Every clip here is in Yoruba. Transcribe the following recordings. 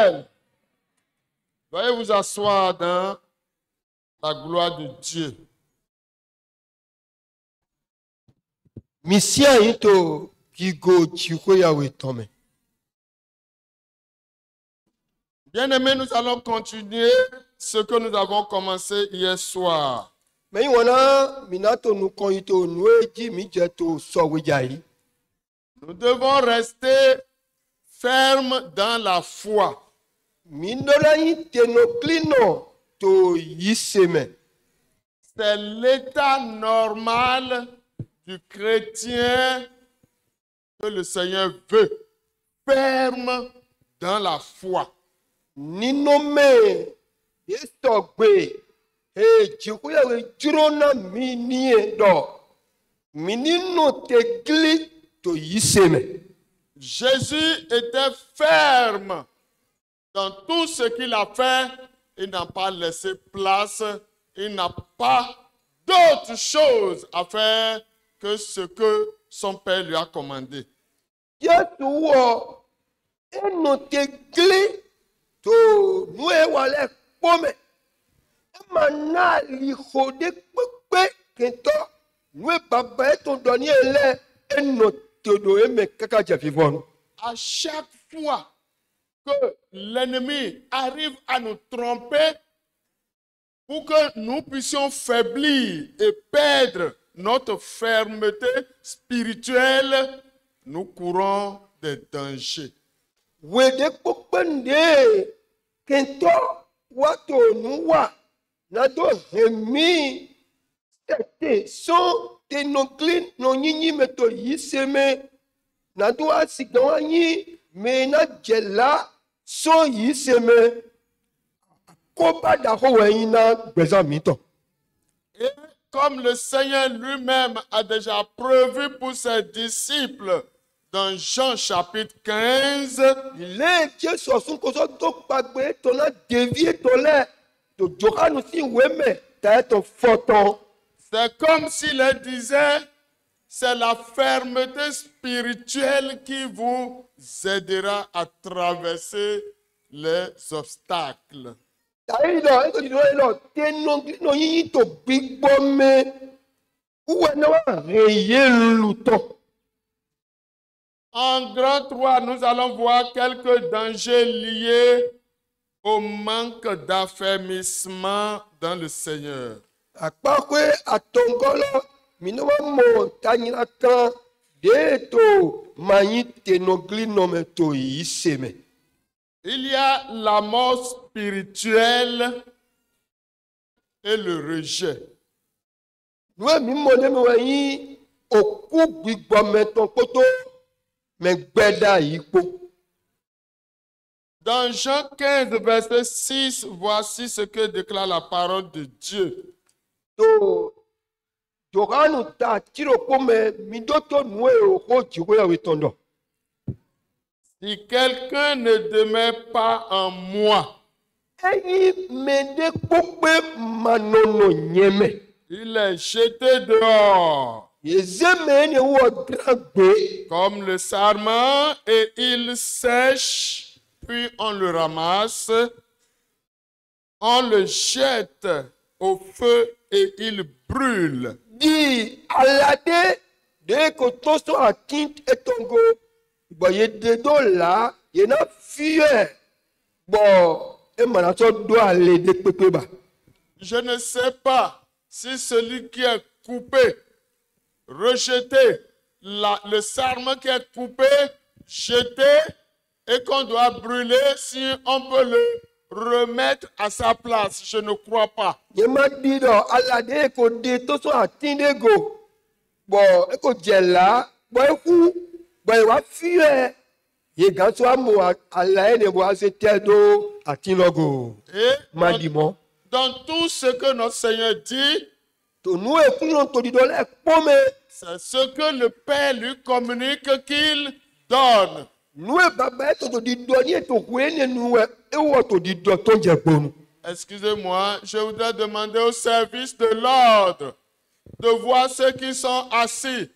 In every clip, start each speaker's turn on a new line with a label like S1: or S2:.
S1: Samuel, veuillez vous asseoir dans la gloire de Dieu.
S2: Misia ito kigo chiko yawe tome.
S1: Bien-aimés, nous allons continuer ce que nous avons commencé hier soir.
S2: Mais wana minato nuko ito nueji mijeto sowejai.
S1: Nous devons rester fermes dans la foi.
S2: Mindola itenoclino to yiseme.
S1: C'est l'état normal du chrétien que le Seigneur veut. Ferme dans la foi.
S2: Ninome yestogbe. Chiko yawe jurona minie do. Minino tegli to yiseme.
S1: Jésus était ferme dans tout ce qu'il a fait. Il n'a pas laissé place. Il n'a pas d'autre chose à faire que ce que son Père lui a commandé.
S2: Yesuwo eno tegli to nue wale pome. Emana li khode pepe kento nue baba eton doni ele eno todo eme kaka javivon.
S1: À chaque fois que l'ennemi arrive à nous tromper pour que nous puissions faiblir et perdre notre fermeté spirituelle, nous courons des dangers.
S2: Wede popende kento wato nuwa na do hemi tete so tenoklin no nyinyi meto yiseme na do asigdanyi me na jela so yiseme koba da ho weyina gbezamito.
S1: Et comme le Seigneur lui-même a déjà prévu pour ses disciples dans Jean chapitre 15,
S2: Ile Jesu osun ko so to pagbe to na devie to le to Johanu si weme ta to photon.
S1: c'est comme s'il leur disait, c'est la fermeté spirituelle qui vous aidera à traverser les obstacles.
S2: Tailo eko dido elo no yin to gbigbo me uwe na wa reye luto.
S1: En grand 3, nous allons voir quelques dangers liés au manque d'affermissement dans le Seigneur.
S2: Akpakwe atongolo minowa mo tanyina kan de to manyi tenogli no me to yiseme.
S1: Il y a la mort spirituelle et le rejet.
S2: Nwe mi mo de me wa yin oku gbigbo me ton poto me gbeda yipo.
S1: Dans Jean 15, verset 6, voici ce que déclare la parole de Dieu.
S2: To Johanu ta tiro pome mi doto nwe o ko jiko ya wetondo.
S1: Si quelqu'un ne demeure pas en moi,
S2: Eyi mede pope manono nyeme.
S1: il est jeté dehors
S2: Yezeme ne wo dragbe.
S1: comme le sarment et il sèche, puis on le ramasse, on le jette au feu et il brûle.
S2: Di alade de ko toso atint etongo. Bo ye de do la ye na fie. Bo e mana so do ale de pepe ba.
S1: Je ne sais pas si celui qui est coupé, rejeté, le sarment qui est coupé, jeté et qu'on doit brûler, si on peut le remettre à sa place. Je ne crois pas.
S2: Ye ma di do alade ko de toso atinde go. Bo e ko jela, bo e ku, bo e wa fie. Ye ganso amo ala ene bo ase tedo atinogo.
S1: Et
S2: Madimo.
S1: dans tout ce que notre Seigneur dit,
S2: To nu e kuno to di do le pome.
S1: c'est ce que le Père lui communique qu'il donne.
S2: Nu e baba to di do ni to huene nu e wo to di do to je gbonu.
S1: Excusez-moi, je voudrais demander au service de l'ordre de voir ceux qui sont assis,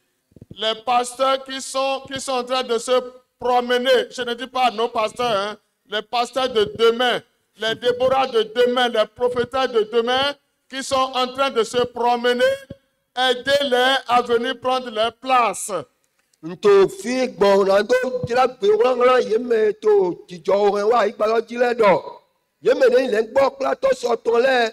S1: les pasteurs qui sont en train de se promener. Je ne dis pas nos pasteurs, hein, les pasteurs de demain, les Déborah de demain, les prophétesses de demain qui sont en train de se promener, aidez-les à venir prendre leur place.
S2: Nto fi gbɔn na do dzra gbe ŋlɔŋlɔ yeme to dzidzɔ wɔn wa ikpalɔ dzi lɛ dɔ yeme ne le gbɔ kple atɔsɔtɔ lɛ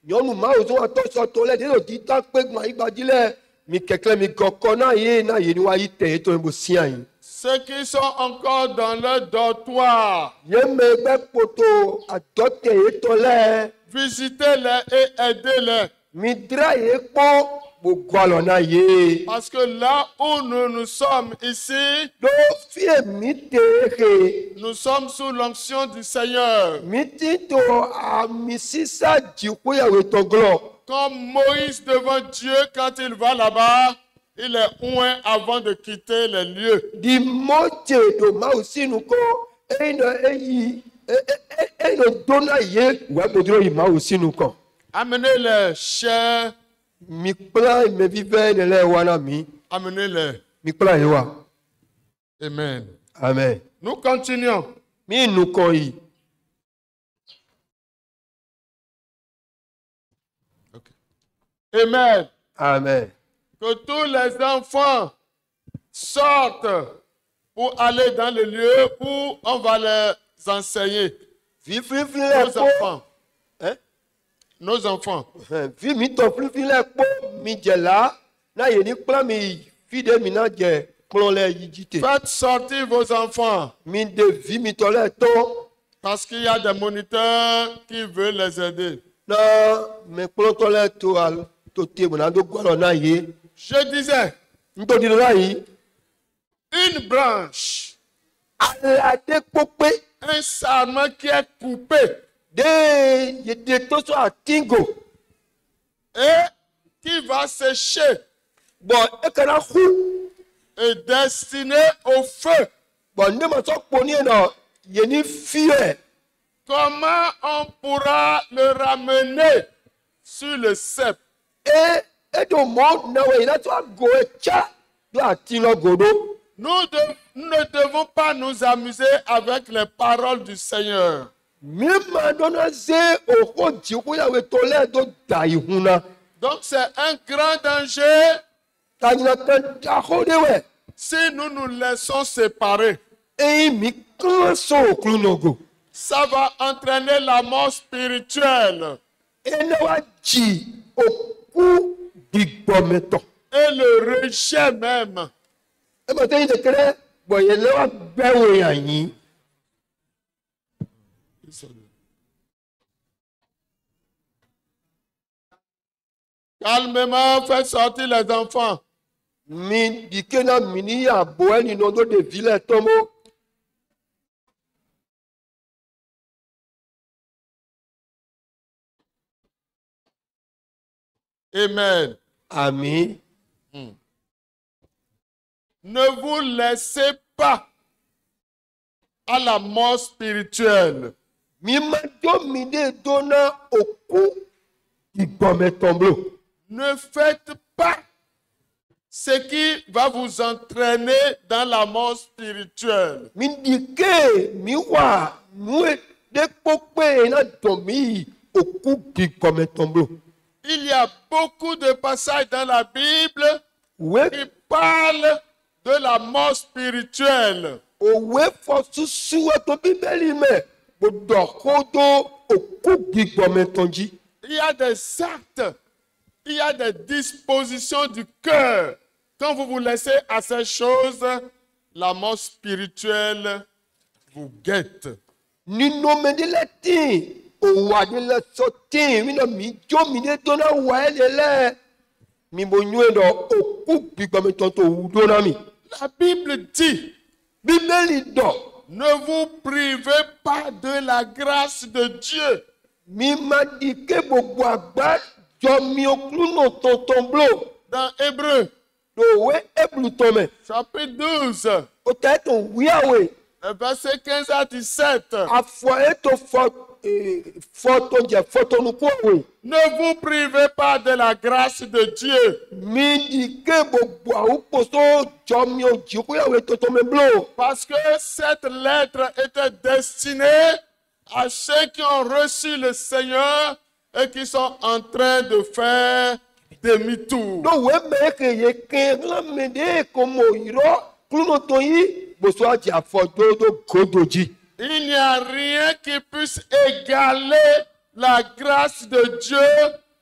S2: nyɔnu mawo zɔn atɔsɔtɔ lɛ de do di ta kpe gbɔn ikpa dzi lɛ mi kɛkɛ mi gɔkɔ na ye ni wa yi tɛ eto ebo sia yi.
S1: Ceux qui sont encore dans leur dortoir,
S2: Yeme gbɛ poto adɔtɛ eto lɛ
S1: visitez-les et aidez-les.
S2: mi dra ye kpɔ gbogbo alɔ na ye.
S1: Parce que là où nous sommes ici,
S2: Do fie mi te he
S1: nous sommes sous l'onction du Seigneur.
S2: mi ti to ami sisa dziko yawo tɔglɔ.
S1: Comme Moïse devant Dieu, quand il va là-bas, il est oint avant de quitter les lieux.
S2: Di mɔdze do mawu sinu kɔ eyinɔ dona ye wɛgbodoro yi mawu sinu kɔ.
S1: Amenez-les, chers,
S2: Mi kpla mevivɛ ne lɛ wana mi
S1: amenez-les.
S2: mi kpla ye wa.
S1: Amen.
S2: Amen.
S1: Nous continuons.
S2: Mi nu kɔ yi.
S1: Amen.
S2: Amen.
S1: Que tous les enfants sortent pour aller dans le lieu où on va les enseigner.
S2: Fififi lɛ
S1: Nos
S2: kpɔ.
S1: enfants.
S2: Hein?
S1: Nos enfants.
S2: Fi mi tɔ fifi lɛ kpɔ mi dze la na ye ni kpla mi fi de mi na dze kplɔ lɛ yi dzi te.
S1: Faites sortir vos enfants
S2: Mi ɖevi mi tɔ lɛ tɔ.
S1: parce qu'il y a des moniteurs qui veulent les aider.
S2: Na me kplɔtɔ lɛ to te mo na do gbɔlɔ na ye.
S1: Je disais,
S2: Ntɔdi la yi.
S1: une branche,
S2: Alade kpokpe
S1: un sarment qui est coupé
S2: de yede to so atingo.
S1: et qui va sécher
S2: Bɔn ekana hu.
S1: est destiné au feu.
S2: Bɔn ne ma sɔ kponi yɛ yeni fiyɛ.
S1: Comment on pourra le ramener sur le cep?
S2: Edo mɔ na wɛ yina to ago etsa do ati lɔ godo.
S1: Nous ne devons pas nous amuser avec les paroles du Seigneur.
S2: Mi ma dɔna ze oxɔ dziko yawo to lɛ do da yi hun na.
S1: Donc c'est un grand danger
S2: Ta nyina kan da xɔ de wɛ.
S1: si nous nous laissons séparer.
S2: Eyi mi kan so okun nogo.
S1: Ça va entraîner la mort spirituelle
S2: Ene wa dzi oku gbigbɔmetɔ.
S1: et le rejet même.
S2: Ema te yi ɖeke ɖe gbɔyele wa gbɛ wo yanyi.
S1: Calmement, faites sortir les enfants.
S2: Mi dike na mini ya bo ɛni nɔ do ɖevi lɛ tɔmɔ.
S1: Amen.
S2: Ami.
S1: Ne vous laissez pas à la mort spirituelle.
S2: Mi ma do mi de do na oku gbigbɔmetɔmblo.
S1: Ne faites pas ce qui va vous entraîner dans la mort spirituelle.
S2: Mi dike mi wa nue de kpokpe na dɔn mi yi oku gbigbɔmetɔmblo.
S1: Il y a beaucoup de passages dans la Bible
S2: We
S1: qui parlent de la mort spirituelle.
S2: òwe fɔ susu ɛtɔ bíbélì mɛ gbɔdɔ kó do òkú gbígbɔmɛtɔn dzi.
S1: Il y a des actes, il y a des dispositions du cœur. Quand vous vous laissez à ces choses, la mort spirituelle vous guette.
S2: Ninome de lɛ tín òwà de lɛ sɔ tín mi nɔ mi dzo mi de do na wà ɛ de lɛ mi mo nyuie dɔ òkú gbígbɔmɛtɔn tó wù do na mi.
S1: La Bible dit,
S2: Bíbélì dɔ
S1: ne vous privez pas de la grâce de Dieu.
S2: mi ma di ké gbogbo àgbà jọ mi okunu nɔ tɔntɔn blo
S1: Dans Hébreu,
S2: òwe ébùlùtɔn mɛ
S1: chapitre 12,
S2: o tɛ tó wíyàwó
S1: verset 15 à 17.
S2: afɔ ètò fɔ photo je photo nous quoi oui.
S1: Ne vous privez pas de la grâce de Dieu.
S2: Midi ke bobo ou poso jomio jikuya we toto me blo.
S1: Parce que cette lettre était destinée à ceux qui ont reçu le Seigneur et qui sont en train de faire demi-tour.
S2: No we me ke ye ke la me de como iro kluno toyi boso aji afodo do godoji.
S1: Il n'y a rien qui puisse égaler la grâce de Dieu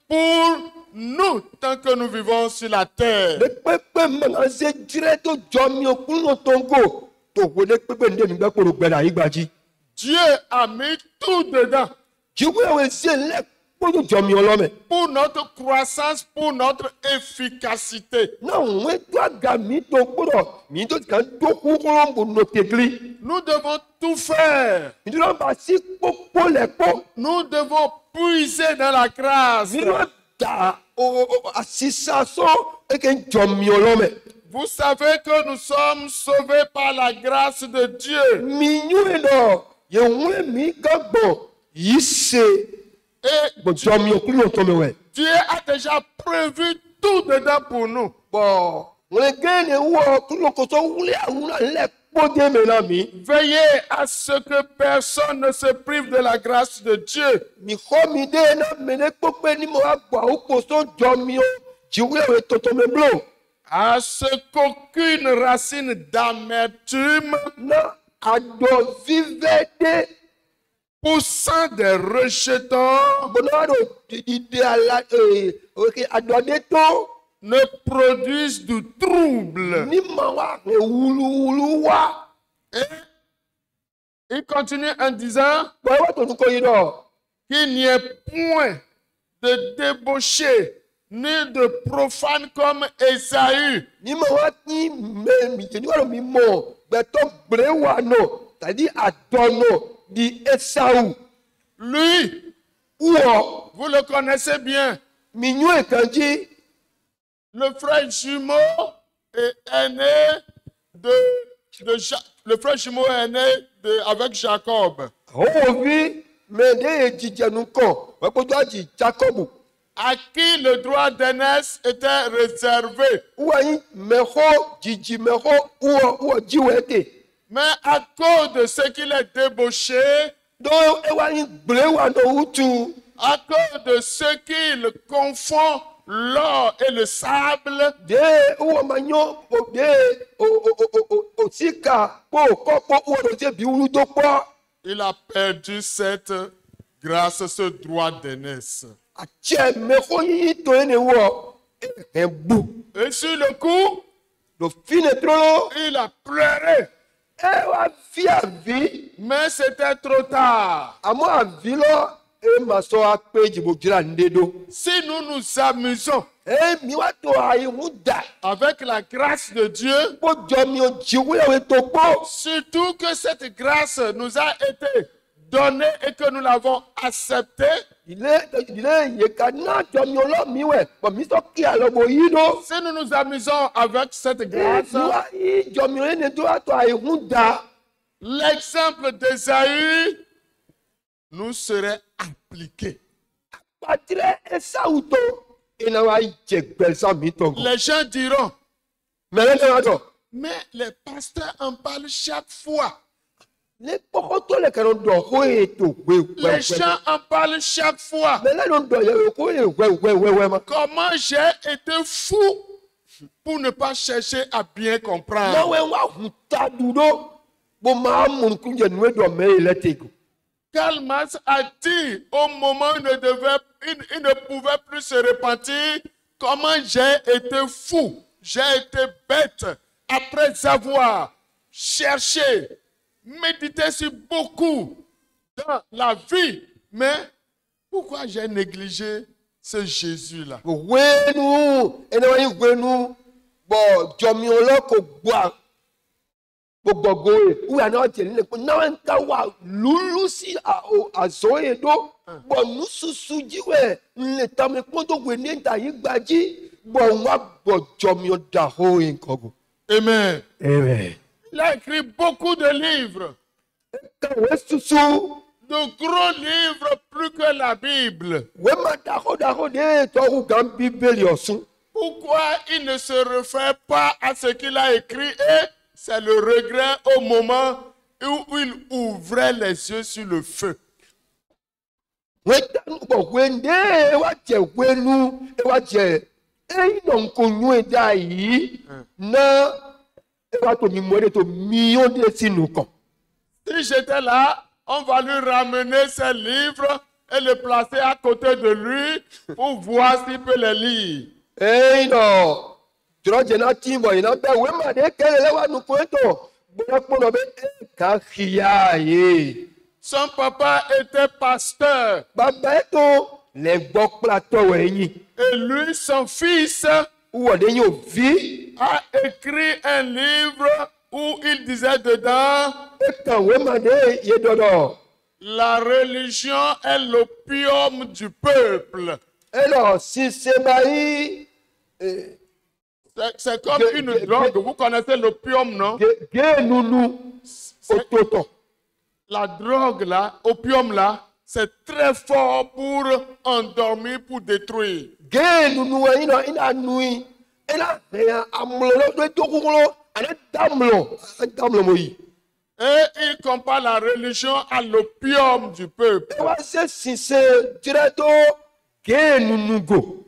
S1: pour nous tant que nous vivons sur la terre.
S2: Le pepe menase direto jomio kluno tongo to we le pepe nde mi gbe ko gbera igbaji.
S1: Dieu a mis tout dedans
S2: Jikuya we se le ko jomio lo me.
S1: pour notre croissance, pour notre efficacité.
S2: Non, we to aga mi to kuro mi to kan to kuro bo no tegli.
S1: Nous devons tout faire.
S2: Mi do ba si popo le po.
S1: Nous devons puiser dans la grâce.
S2: Mi do da o asisa so e ken jomio lo me.
S1: Vous savez que nous sommes sauvés par la grâce de Dieu.
S2: Mi nyu no ye we mi gbo yise
S1: Et
S2: bo jomio kulo to me we.
S1: Dieu a déjà prévu tout dedans pour nous.
S2: Bo we gene wo kulo ko so wule awuna le po de me na mi.
S1: Veillez à ce que personne ne se prive de la grâce de Dieu.
S2: Mi ko mi de na me ne pope ni mo agba o ko so jomio jiwe we toto me blo.
S1: À ce qu'aucune racine d'amertume
S2: Na ado vivede
S1: poussant des rejetons
S2: bonado de ala ok ado de to
S1: ne produise du trouble.
S2: ni ma wa wulu wa.
S1: Il continue en disant
S2: Bo wa to nu ko yi do.
S1: qu'il n'y ait point de débauché ni de profane comme Ésaü,
S2: Ni ma wa ni me mi je ni wa mi mo be to bre wa no tadi adono di Esau
S1: lui,
S2: uo
S1: vous le connaissez bien,
S2: mi nyu e kanji
S1: le frère jumeau est né le frère jumeau est né avec Jacob,
S2: o vi me de jije nu ko wa ko to aji Jacob
S1: à qui le droit d'aînesse était réservé.
S2: uwa yi me ho jiji me ho uo jiwete
S1: Mais à cause de ce qu'il est débauché,
S2: do e wa yi bre wa no utu
S1: à cause de ce qu'il confond l'or et le sable,
S2: de uwa manyo o de o sika po ko po uwa do je bi ulu to po
S1: il a perdu cette grâce, ce droit d'aînesse.
S2: ache me ho yi to ene wo e bu
S1: Et sur le coup,
S2: do fine trolo
S1: il a pleuré.
S2: e wa vi
S1: Mais c'était trop tard.
S2: amo avi lo e ma so ape jibo jira ndedo
S1: Si nous nous amusons
S2: e mi wa to ayi mu da
S1: avec la grâce de Dieu,
S2: po jo mi o jiwe we to po
S1: surtout que cette grâce nous a été donnée et que nous l'avons acceptée,
S2: ile ye kana jo mi lo mi we po mi so ki alo bo yi do
S1: si nous nous amusons avec cette
S2: e
S1: grâce,
S2: mi wa yi jo mi ene to ato ayi mu da
S1: l'exemple d'Ésaü nous serait appliqué.
S2: patire Esau to ina wa je gbesa mi to go
S1: Les gens diront,
S2: mere na to
S1: mais les pasteurs en parlent chaque fois.
S2: le poko to le kero do ho e to
S1: Les gens en parlent chaque fois.
S2: me le no do ye ko e we ma
S1: Comment j'ai été fou pour ne pas chercher à bien
S2: na
S1: comprendre.
S2: we wa huta dudo bo ma mun kunje nwe do me ile tego
S1: Karl Marx a dit au moment où il ne pouvait plus se repentir, comment j'ai été fou, j'ai été bête après avoir cherché, médité sur beaucoup dans la vie. Mais pourquoi j'ai négligé ce Jésus-là?
S2: wenu ene wa yi wenu bo jomi oloko gba gbogbo goe uya na je le ko na nta wa lulu si azo e do bo nususu jiwe nle ta me ko to we ni nta yi gbaji bo wa bo jomi o da ho nkogo
S1: Amen.
S2: amen
S1: Il a écrit beaucoup de livres.
S2: ka we susu
S1: de gros livres plus que la Bible.
S2: Wema dako de toru gam Bible yosun.
S1: Pourquoi il ne se réfère pas à ce qu'il a écrit et c'est le regret au moment où il ouvrait les yeux sur le feu.
S2: Weta bo wende wa je wenu e wa je e no konyu da yi na e wa to mi more to million de sinu kan.
S1: Si j'étais là, on va lui ramener ses livres et le placer à côté de lui pour voir s'il peut les lire.
S2: Eh no. Tro je na timbo ina be wema de kelele wa nu ko to. Bo ko no be ka khia ye.
S1: Son papa était pasteur
S2: Baba eto le gbo plateau eyin.
S1: et lui, son fils,
S2: Wo de yin vi
S1: a écrit un livre où il disait dedans,
S2: e kan wema de ye dodo.
S1: la religion est l'opium du peuple.
S2: Alors, si c'est maï,
S1: C'est comme une drogue. Vous connaissez l'opium, non?
S2: nous, autoton.
S1: La drogue là, opium là, c'est très fort pour endormir, pour détruire.
S2: Nous, ina nui, ina rien, amlo, de tokulo, ane damlo moi.
S1: Et il compare la religion à l'opium du peuple.
S2: Ewa se si c'est direto, nous go.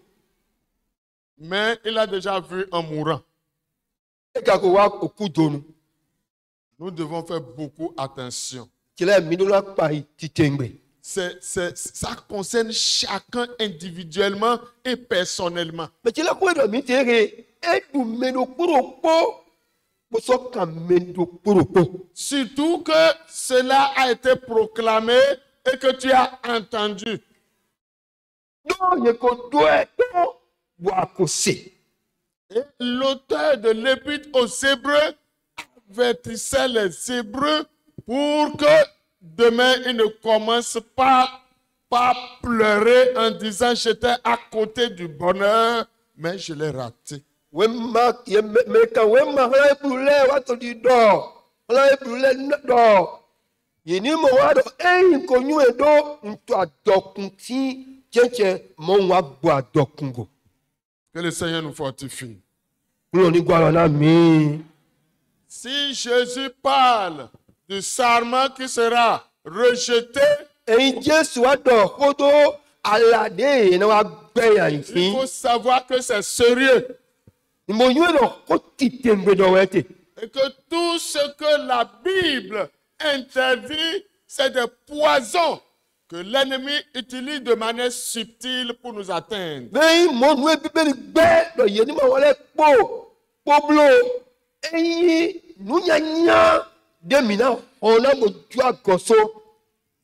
S1: Mais il a déjà vu un mourant.
S2: E kako wa okudonu.
S1: Nous devons faire beaucoup attention.
S2: Kile midula pai titengbe.
S1: Ça concerne chacun individuellement et personnellement.
S2: Mais kile ko do mi tere, e du meno kuropo. Bosoka mendo kuropo.
S1: Surtout que cela a été proclamé et que tu as entendu.
S2: Non, ye ko doe to wa ko se.
S1: Et l'auteur de l'Épître aux Hébreux avertissait les Hébreux pour que demain ils ne commencent pas par pleurer en disant j'étais à côté du bonheur, mais je l'ai raté.
S2: Wema ye meka wema la brule wa to di do. La brule do. Ye ni mo wa do e ko nyu e do nto adokun ti cheche mo wa gbo adokun go.
S1: Que le Seigneur nous fortifie.
S2: Kúrò ní gwara na mi.
S1: Si Jésus parle du serment qui sera rejeté,
S2: Eyin Jésù wa do ko to alade na wa gbeyan
S1: il
S2: ifin.
S1: faut savoir que c'est sérieux
S2: Mo yu do ko titembe do wete.
S1: et que tout ce que la Bible interdit, c'est des poisons que l'ennemi utilise de manière subtile pour nous atteindre.
S2: Veyin mo nu e Bíbélì gbe do ye ni mo wole poblo. Eyin nu nyanya de mina ona mo ju agoso.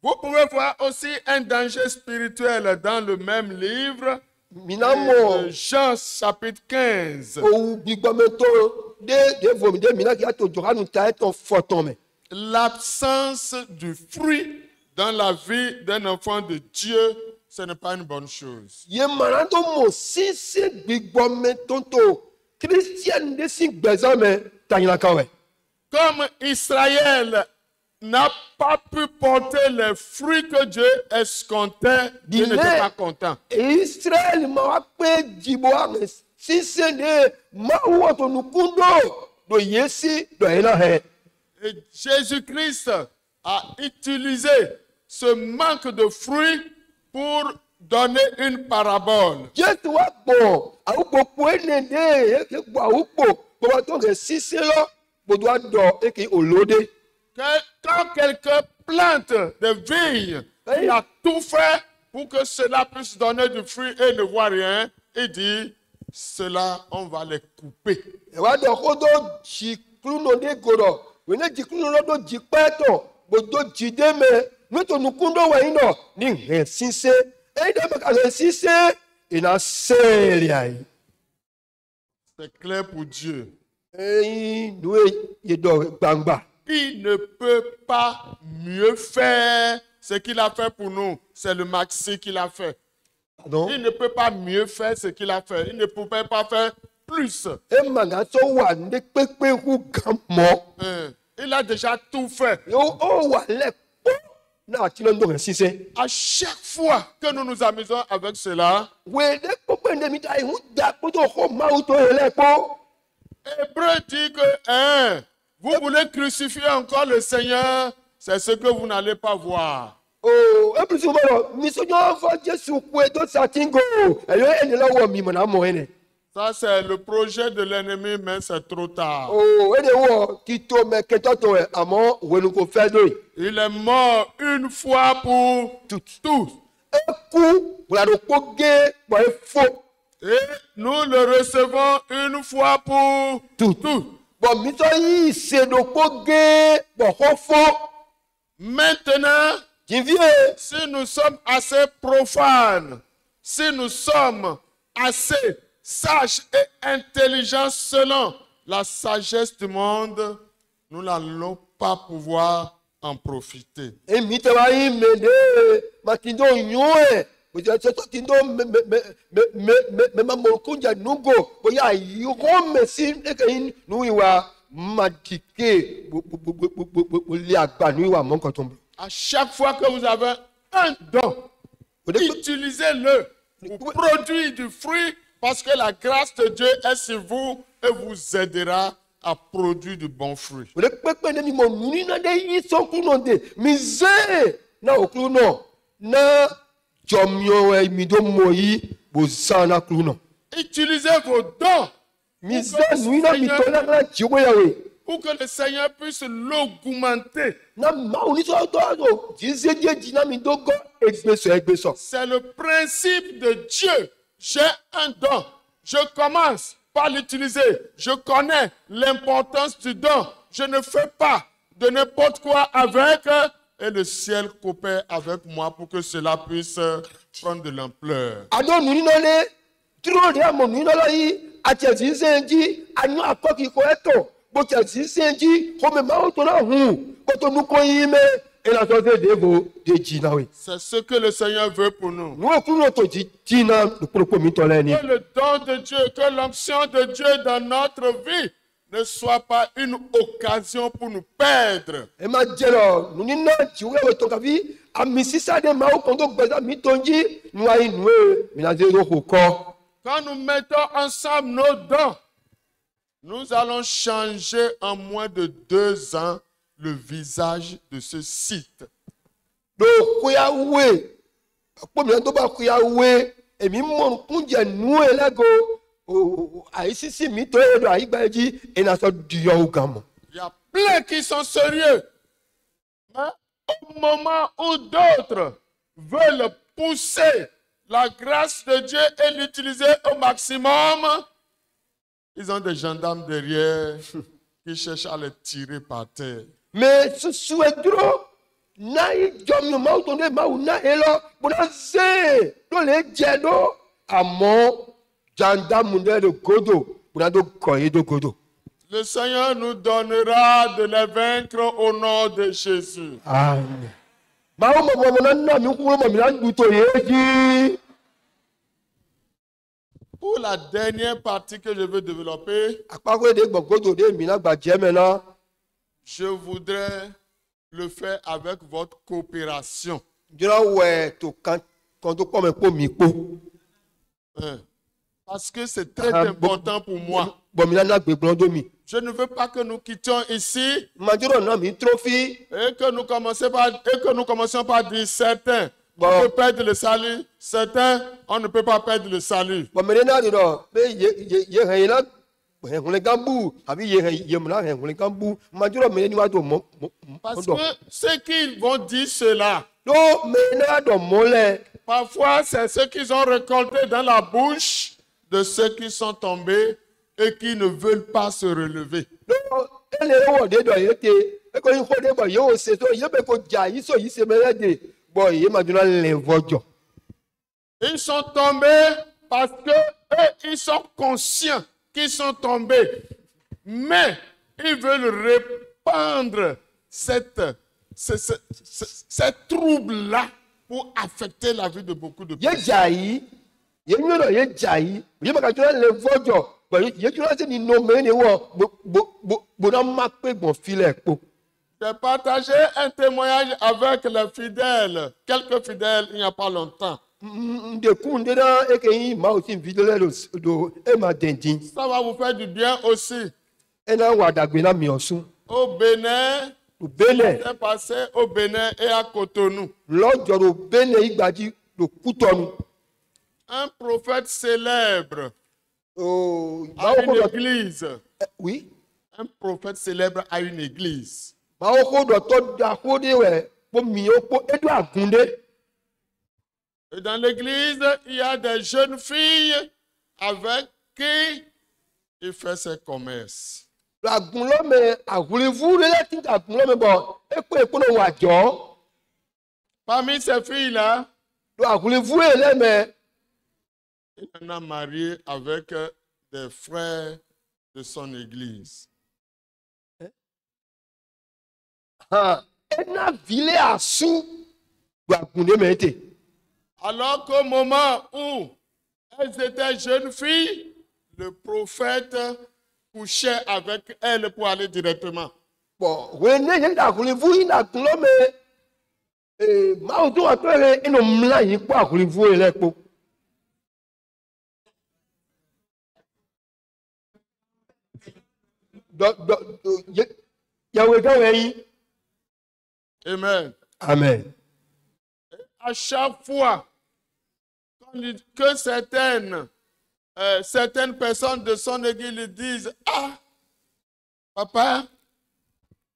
S1: Vous pouvez voir aussi un danger spirituel dans le même livre,
S2: Mina mo
S1: Jean chapitre 15.
S2: ou gbigbometo de vomi de mina ki ato Johanu ta eton foton me.
S1: L'absence du fruit dans la vie d'un enfant de Dieu, ce n'est pas une bonne chose.
S2: Ye manando mo si gbigbometo to Christian de si gbezame tanyina kawe.
S1: Comme Israël n'a pas pu porter les fruits que Dieu escomptait, Dieu n'était pas content.
S2: Israel ma wa pe jibo ame si se de ma wo to nukundo do yesi do ina he.
S1: Et Jésus-Christ a utilisé ce manque de fruits pour donner une parabole.
S2: Jesu wa gbo awupo po ene de e gbo awupo bo wa to ke si se lo bo do do e ki olode.
S1: Quand quelqu'un plante des vignes, il a tout fait pour que cela puisse donner du fruit et ne voit rien. Il dit, cela, on va les couper.
S2: E wa do ko do jiklu no de goro. We ne jiklu no do jikpeto bo do jideme no to nukundo wa ino ni he sise. E de ma ka sise ina seria.
S1: C'est clair pour Dieu.
S2: E no ye do gbangba.
S1: Il ne peut pas mieux faire ce qu'il a fait pour nous. C'est le maxi qu'il a fait.
S2: Pardon?
S1: Il ne peut pas mieux faire ce qu'il a fait. Il ne pouvait pas faire plus.
S2: E manga so wa nde pepe hu gamo.
S1: Il a déjà tout fait.
S2: Yo o wa le po na ti lo ndo kan sise
S1: À chaque fois que nous nous amusons avec cela,
S2: we de ko pe ndemi ta hu da ko to ko ma u to ele po
S1: Hébreu dit que vous voulez crucifier encore le Seigneur, c'est ce que vous n'allez pas voir.
S2: oh e plus mo mi so jo fo Jesu ku e to satingo e yo eni lo wo mi mo na mo ene
S1: Ça, c'est le projet de l'ennemi, mais c'est trop tard.
S2: oh ene wo ki to me ke to e amo we nu ko fe do
S1: Il est mort une fois pour tous.
S2: e ku la do ko ge bo e fo
S1: Et nous le recevons une fois pour
S2: tous. Bon, mi to yi se do ko ge bo ko fo
S1: Maintenant,
S2: jinvie
S1: si nous sommes assez profanes, si nous sommes assez sages et intelligents selon la sagesse du monde, nous n'allons pas pouvoir en profiter.
S2: e mi te wa yi me de ma ti do nyoe o je to ti do me ma mo ko ja nugo o ya yi ko me si e ke yin nu iwa ma dike bo li agba nu iwa mo nkan to nbo
S1: À chaque fois que vous avez un don, utilisez-le pour produire du fruit parce que la grâce de Dieu est sur vous et vous aidera à produire du bon fruit.
S2: o de pepe ne mi mo nu na de yi so ku no de mi ze na o ku no na jomyo e mi do mo yi bo sa na ku no
S1: Utilisez vos dons
S2: mi ze nu na mi to na ji wo ya we
S1: pour que le Seigneur puisse l'augmenter.
S2: na ma o ni so to ji ze je na mi do go egbeso
S1: C'est le principe de Dieu. J'ai un don. Je commence par l'utiliser. Je connais l'importance du don. Je ne fais pas de n'importe quoi avec. Et le ciel coopère avec moi pour que cela puisse prendre de l'ampleur.
S2: ado nu ni no le tro de amo nu no lo yi a che ji se ji anu akoki ko eto bo che ji se ji ko me ma o to na hu ko to nu ko yi me e la so se de bo de ji na we
S1: C'est ce que le Seigneur veut pour nous.
S2: nu o ku no to ji na ko mi to le ni
S1: Que le don de Dieu, que l'onction de Dieu dans notre vie ne soit pas une occasion pour nous perdre.
S2: e ma je lo nu ni na ji we to ka vi ami sisa de ma o ko to gbe mi to ji nu ai nu e mi na ze ro ko
S1: Quand nous mettons ensemble nos dons, nous allons changer en moins de 2 ans le visage de ce site.
S2: do ko ya we po mi to ba ko ya we emi mo kun je nu e lego o ai sisi mi to e do ai gba ji e na so di yo gamo
S1: Il y a plein qui sont sérieux. Mais au moment où d'autres veulent pousser la grâce de Dieu et l'utiliser au maximum, ils ont des gendarmes derrière qui cherchent à les tirer par terre.
S2: mais su e duro na i jom yo ma to ne ma na e lo bo na se do le je do amo janda mu de godo bo na do ko e do godo
S1: Le Seigneur nous donnera de les vaincre au nom de Jésus.
S2: amen ma o mo na mi ku mo mi na du to ye ji
S1: Pour la dernière partie que je veux développer,
S2: apako de godo de mi na gba je me na
S1: je voudrais le faire avec votre coopération.
S2: jira we to kan to ko me po mi po
S1: Hein. Parce que c'est très
S2: Ah,
S1: important pour moi.
S2: bo mi na gbe gbon do mi
S1: Je ne veux pas que nous quittions ici
S2: ma jiro na mi trophy
S1: et que nous commencions par dire certains,
S2: Bon.
S1: on peut perdre le salut, certains, on ne peut pas perdre le salut.
S2: bo me na di do be ye he la he hun le gambu abi ye mu na he hun le gambu ma jiro me ni wa do mo
S1: Parce
S2: do
S1: que ceux qui vont dire cela,
S2: do me na do mo le
S1: parfois c'est ceux qu'ils ont récolté dans la bouche de ceux qui sont tombés et qui ne veulent pas se relever.
S2: do ele wo de do ye te e ko yin ko de bo ye o se to ye be ko ja yi so yi se me le de bo ye ma jiro le vojo
S1: Ils sont tombés parce que eux, ils sont conscients qu'ils sont tombés. Mais ils veulent répandre cette trouble-là pour affecter la vie de beaucoup de
S2: ye
S1: personnes.
S2: ja yi ye nyo do ye ja yi ye ma ka jiro le vojo bo ye jiro se ni no me ni wo bo na ma pe gbon file po
S1: J'ai partagé un témoignage avec les fidèles, quelques fidèles, il n'y a pas longtemps.
S2: De kunde na ekeyi ma aussi videle do e ma dendin.
S1: Ça va vous faire du bien aussi.
S2: E na wa dagbe na mi osun.
S1: Au Bénin,
S2: Do Benin.
S1: c'est passé au Bénin et à Cotonou.
S2: Lọ́jọ́ do Benin igbaji do Kútọ̀nù.
S1: Un prophète célèbre
S2: Oh,
S1: à une église.
S2: oui.
S1: Un prophète célèbre à une église.
S2: Ma oko do to da ko de we po mi o po edu agunde.
S1: Et dans l'église, il y a des jeunes filles avec qui il fait ses commerces.
S2: Agun lo me agulivu le la tin agun lo me bo e no wa jo.
S1: Parmi ces filles-là,
S2: Do agulivu e le me
S1: il en a marié avec des frères de son église.
S2: ha e na vile asu do agunde me te.
S1: Alors qu'au moment où elles étaient jeunes filles, le prophète couchait avec elles pour aller directement.
S2: Bon, we ne ye da agulivu ina agun lo me ma o do atore ino mla yin po agulivu e le po. Yahweh gawe.
S1: Amen.
S2: Amen.
S1: À chaque fois que certaines personnes de son église lui disent, ah, papa,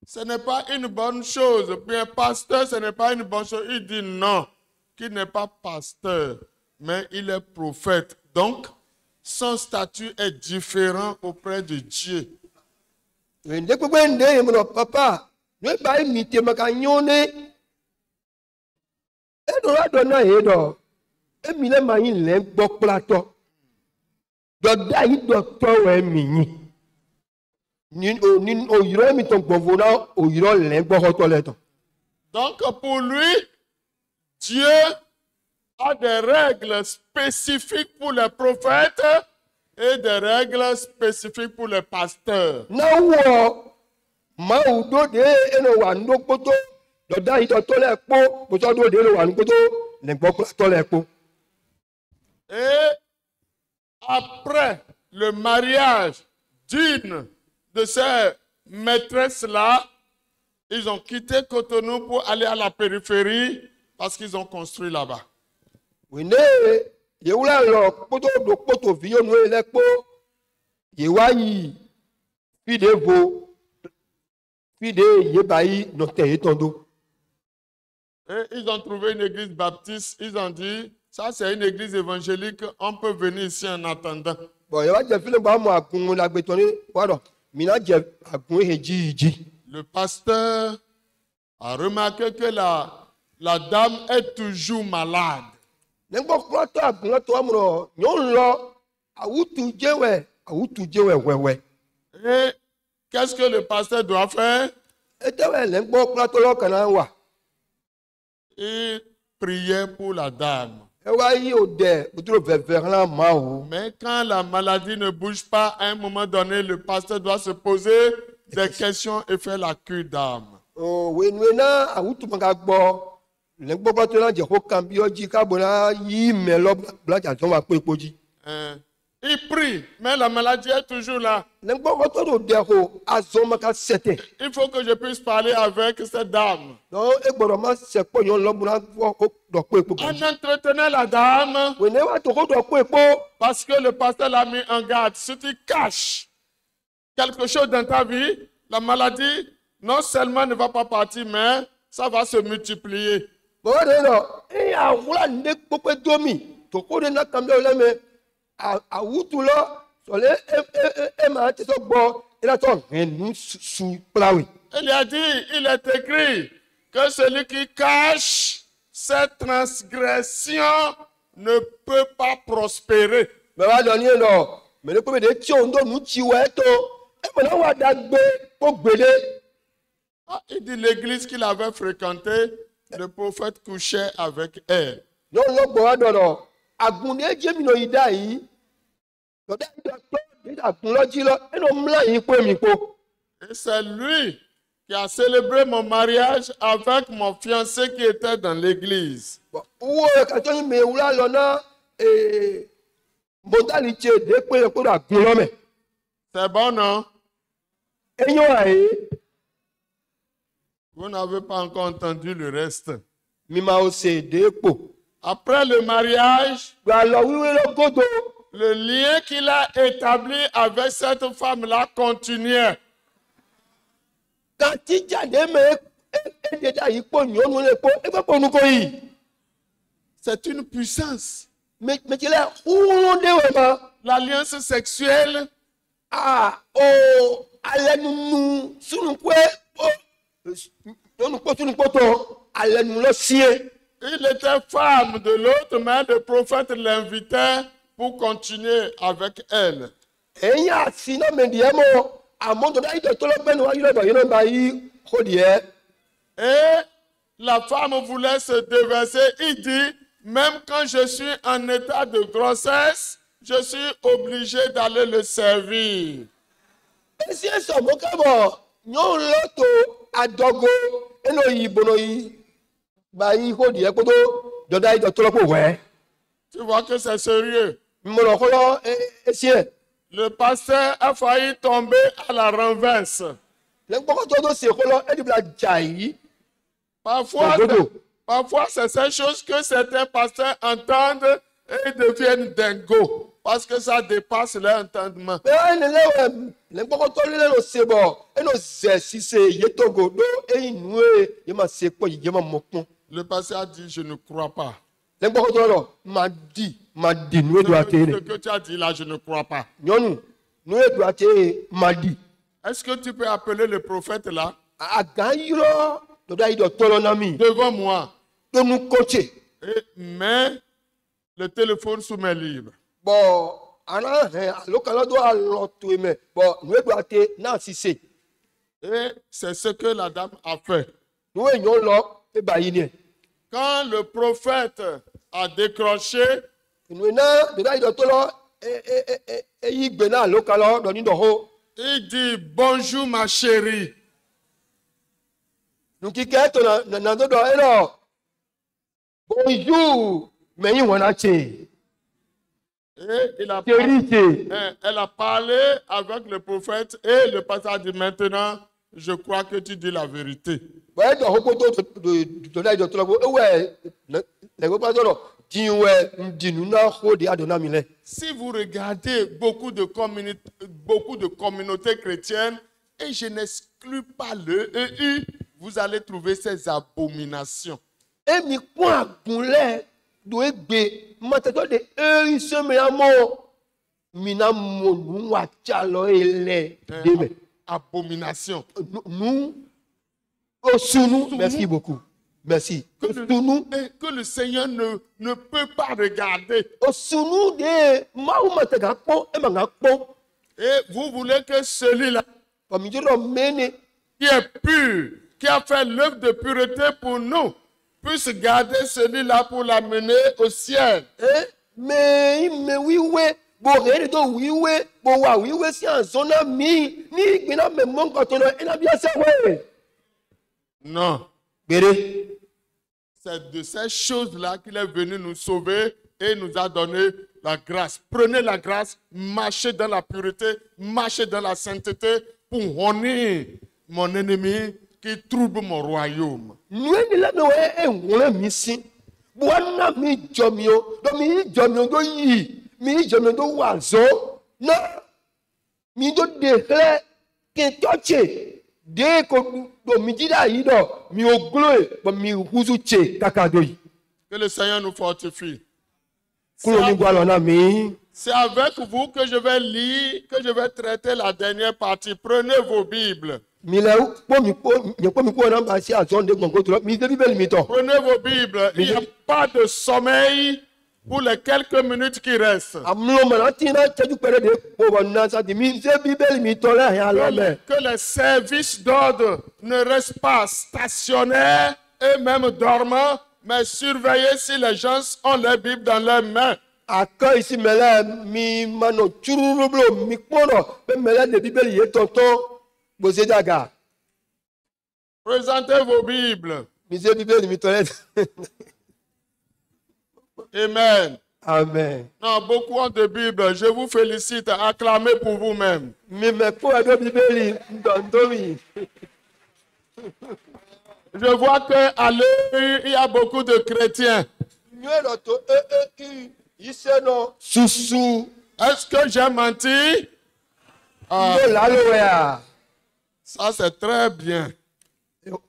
S1: ce n'est pas une bonne chose. Puis un pasteur, ce n'est pas une bonne chose. Il dit non, qu'il n'est pas pasteur, mais il est prophète. Donc, son statut est différent auprès de Dieu.
S2: Wende ko wende mo papa, no ba mi te maka nyone. E do ra do na e do. E mi le ma yin le gbo plato. Do da yi do to we mi yin. Ni o yiro mi ton gbonvo na o yiro le gbo ho to le ton.
S1: Donc, pour lui, Dieu a des règles spécifiques pour les prophètes et des règles spécifiques pour les pasteurs.
S2: Na wo ma u do de eno wa ndo poto. Do da yi do to le po, bo so do de lo wa ndo poto, le gbo plato le po.
S1: Et après le mariage d'une de ces maîtresses-là, ils ont quitté Cotonou pour aller à la périphérie parce qu'ils ont construit là-bas.
S2: Wende ye wula lo poto do poto vi yo no le po. Ye wa yi fi de vo. Fi de ye ba yi no te yi tondo.
S1: Et ils ont trouvé une église baptiste. Ils ont dit, ça c'est une église évangélique, on peut venir ici en attendant.
S2: Bon, ye wa je fi le ba mo akun la gbe toni wa do. Mi na je akun he ji.
S1: Le pasteur a remarqué que la dame est toujours malade.
S2: Nengbo plato akun to amro nyon lo awutu jewe wewe.
S1: Et qu'est-ce que le pasteur doit faire?
S2: E te we nengbo plato lo kana wa.
S1: Il priait pour la dame.
S2: E wa yi o de buturo vevere la ma o.
S1: Mais quand la maladie ne bouge pas, à un moment donné, le pasteur doit se poser des questions et faire la cure d'âme.
S2: O we na awutu manga gbo. Nengbo plato la je ho kan bi oji ka bo na yi me lo bla ja ton wa pe epoji.
S1: Il prie, mais la maladie est toujours là.
S2: Nengbo plato do de ho azon maka sete.
S1: Il faut que je puisse parler avec cette dame.
S2: Non, e gboro ma se po yon lo buna do pe epoji.
S1: On entretenait la dame
S2: We ne wa to ho do pe epo.
S1: parce que le pasteur l'a mis en garde. Si tu caches quelque chose dans ta vie, la maladie non seulement ne va pas partir, mais ça va se multiplier.
S2: Bon, et à voilà ne peut domi. To ko de na kambe le me a wutu lo so le e ma te so gbo ila to renu su plawi.
S1: Il a dit, il est écrit que celui qui cache ses transgressions ne peut pas prospérer.
S2: Me wa do ni no, me le ko de ti o ndo nu ti we to. E mo na wa dagbe ko gbede.
S1: Ah, il dit l'église qu'il avait fréquentée, le prophète couchait avec elle.
S2: No lo gbo wa do no. Agun ne je mi no ida yi. Do da to de agun lo ji lo, e no mla yin po mi po.
S1: Et c'est lui qui a célébré mon mariage avec mon fiancé qui était dans l'église.
S2: Bon, où quand on me oula lona et modalité de quoi pour la glome.
S1: C'est bon, non?
S2: Et yo aïe,
S1: Vous n'avez pas encore entendu le reste.
S2: mi ma o se de po.
S1: Après le mariage,
S2: Alors oui oui le godo.
S1: le lien qu'il a établi avec cette femme-là continuait.
S2: Quand tu as des mecs et déjà il po nyonu le po e po nu ko yi.
S1: C'est une puissance.
S2: Mais tu là où de wa
S1: L'alliance sexuelle,
S2: ah oh ale nu sunu kwe oh nous ko sunu ko to ale nu lo sie.
S1: il était femme de l'autre, mais le prophète l'invitait pour continuer avec elle.
S2: Eyin asi na me die mo amondo da ide to lo pe nu wa yiro ba yiro ba yi ko die.
S1: Et la femme voulait se déverser. Il dit, même quand je suis en état de grossesse, je suis obligé d'aller le servir.
S2: Esi eso mo ka bo nyo lo to adogo eno yi bono yi ba yi ko die ko to do da ide to lo po we.
S1: Tu vois que c'est sérieux.
S2: Mo lo ko lo esi e.
S1: Le pasteur a failli tomber à la renverse.
S2: Le gboko to do se ko lo e di bla jai.
S1: Parfois, c'est ces choses que certains pasteurs entendent et deviennent dingos parce que ça dépasse leur entendement.
S2: Le gboko to le lo se bo eno ze si se ye to go do e nu e ye ma se po ye ma mo pon.
S1: Le pasteur a dit, je ne crois pas.
S2: Le gboko to lo ma di nu e do
S1: Ce
S2: atere.
S1: que tu as dit là, je ne crois pas.
S2: Nyonu nu e do atere ma di.
S1: Est-ce que tu peux appeler le prophète là,
S2: Aga yiro do da ide to lo na mi.
S1: devant moi,
S2: To nu coaché.
S1: et mets le téléphone sous mes livres?
S2: Bon, ana he alokalo do alo to me. Bon, nu e do ate na si se.
S1: Et c'est ce que la dame a fait.
S2: Nu e nyon lo e ba yi ni.
S1: Quand le prophète a décroché,
S2: Nu na do da ide to lo e yi gbe na alokalo do ni do ho.
S1: il dit, bonjour ma chérie.
S2: Nu ki ke to na do do e lo. Bonjour, me yi wona che.
S1: Et il a
S2: Chérie che.
S1: elle a parlé avec le prophète et le pasteur a dit, maintenant, je crois que tu dis la vérité.
S2: Ba do ho ko do da ide to lo e we le go pa do lo. Di we ndi nu na ho di adona mi le.
S1: Si vous regardez beaucoup de communautés chrétiennes, et je n'exclus pas le EU, vous allez trouver ces abominations.
S2: Emi kun agunle do egbe mateto de eri se me amo mina mo nu wa chalo ele de me
S1: Abomination.
S2: nu osunu merci beaucoup merci osunu
S1: Que le Seigneur ne peut pas regarder.
S2: osunu de mawu mate ga po e ma ga po
S1: Et vous voulez que celui-là,
S2: mi joro mene
S1: qui est pur, qui a fait l'œuvre de pureté pour nous, puisse garder celui-là pour l'amener au ciel.
S2: me wiwe bo re do wiwe bo wa wiwe si azona mi ni igbina me mo nkan to lo ina bi ase we
S1: Non.
S2: gbere.
S1: C'est de ces choses-là qu'il est venu nous sauver et nous a donné la grâce. Prenez la grâce, marchez dans la pureté, marchez dans la sainteté pour honner mon ennemi qui trouble mon royaume.
S2: Nue ni la no e nwore mi si. Bwana mi jomio, do mi jomio do yi, mi jomio do wazo. Na mi do de kle ke toche. De ko do mi dida yi do, mi oglo bo mi huzu che kakado yi.
S1: Que le Seigneur nous fortifie.
S2: Kulo ni gwa lona mi.
S1: C'est avec vous que je vais lire, que je vais traiter la dernière partie. Prenez vos Bibles.
S2: Mi le po mi ko na ba si azon de gongo to mi de Bible mi to.
S1: Prenez vos Bibles. Il n'y a pas de sommeil pour les quelques minutes qui restent.
S2: Amlo mana tina teju pere de po ba na sa di mi se Bible mi to la ya lo me.
S1: Que les services d'ordre ne restent pas stationnaires et même dormants, mais surveillez si les gens ont leur Bible dans leurs mains.
S2: Aka isi mele mi mano churublo mi pono be mele de Bible ye tonton boze daga.
S1: Présentez vos Bibles.
S2: Mise Bible ni mitolete.
S1: Amen.
S2: Amen.
S1: Non, beaucoup ont de Bibles. Je vous félicite. Acclamez pour vous-même.
S2: Mais pour la Bible ndomi.
S1: Je vois qu'à l'œil, il y a beaucoup de chrétiens.
S2: Nyelo to iseno susu.
S1: Est-ce que j'ai menti? Ah,
S2: Yo laloya.
S1: ça, c'est très bien.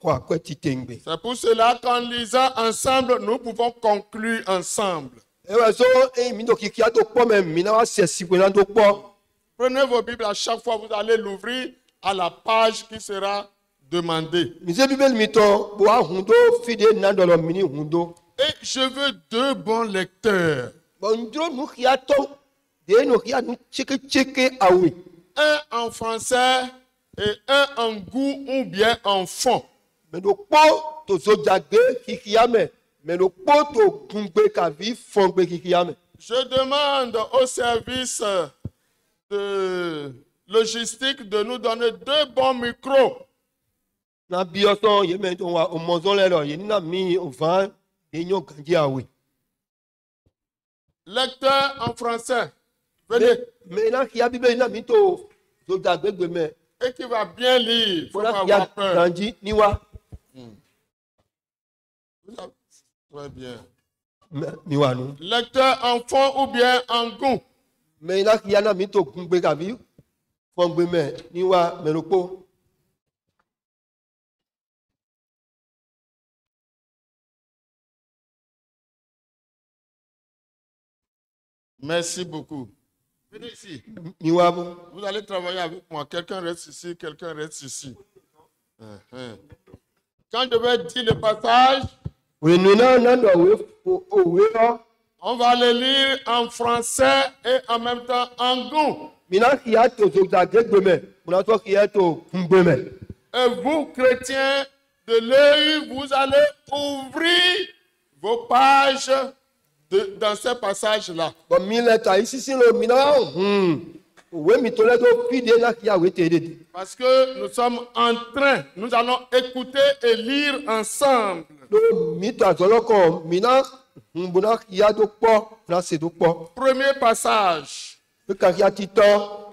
S2: Kwa titengbe.
S1: C'est pour cela qu'en lisant ensemble, nous pouvons conclure ensemble.
S2: Ewa so mindo kikia to po me mina wa sesi kwena to po.
S1: Prenez vos Bibles à chaque fois, vous allez l'ouvrir à la page qui sera demandée.
S2: Mise Bible mito bo hundo fide nandolo mini hundo.
S1: Et je veux 2 bons lecteurs.
S2: Bon ndro nu kia to de no kia nu cheke awe.
S1: Un en français et un en goût ou bien en fond.
S2: Mais no po to zo jagbe kikiame. Mais no po to gungbe kavi fongbe kikiame.
S1: Je demande au service de logistique de nous donner 2 bons micros.
S2: Na bioson yeme to wa omozon lero ye na mi ovan enyo ganji awe.
S1: Lecteur en français, venez.
S2: Mais na kia Bible na mi to zo jagbe me.
S1: Et qui va bien lire, il faut
S2: Bona
S1: pas
S2: kia
S1: avoir peur.
S2: ganji niwa
S1: Très bien.
S2: niwa nu.
S1: Lecteur en fond ou bien en goût.
S2: Mais na kia na mi to gungbe kavi fongbe me niwa melopo.
S1: Merci beaucoup. Venez ici.
S2: Niwa bo.
S1: Vous allez travailler avec moi. Quelqu'un reste ici, quelqu'un reste ici. Quand je vais dire le passage,
S2: We nuna nando we
S1: on va le lire en français et en même temps en goût.
S2: mina kia to zo jagbe me. Mona to kia to gungbe me.
S1: Et vous, chrétiens de l'œil, vous allez ouvrir vos pages dans ces passages-là.
S2: Bon mi leta isisi lo mina we mi to le do fide na kia we te de.
S1: Parce que nous sommes en train, nous allons écouter et lire ensemble.
S2: Do mi to azoloko mina mbuna kia do po na se do po.
S1: Premier passage,
S2: We ka kia tito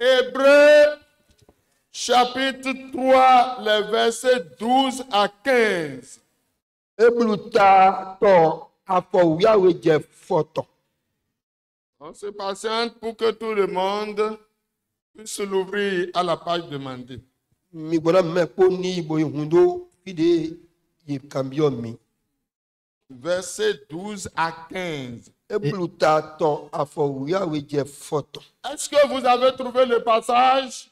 S1: Hébreux, chapitre 3, les versets 12 à 15.
S2: ebluta to afo ya we je foto.
S1: On se patiente pour que tout le monde puisse l'ouvrir à la page demandée.
S2: Mi bona me po ni bo hundo fide ye cambio mi.
S1: Versets 12 à 15.
S2: Ebluta to afo ya we je foto.
S1: Est-ce que vous avez trouvé le passage?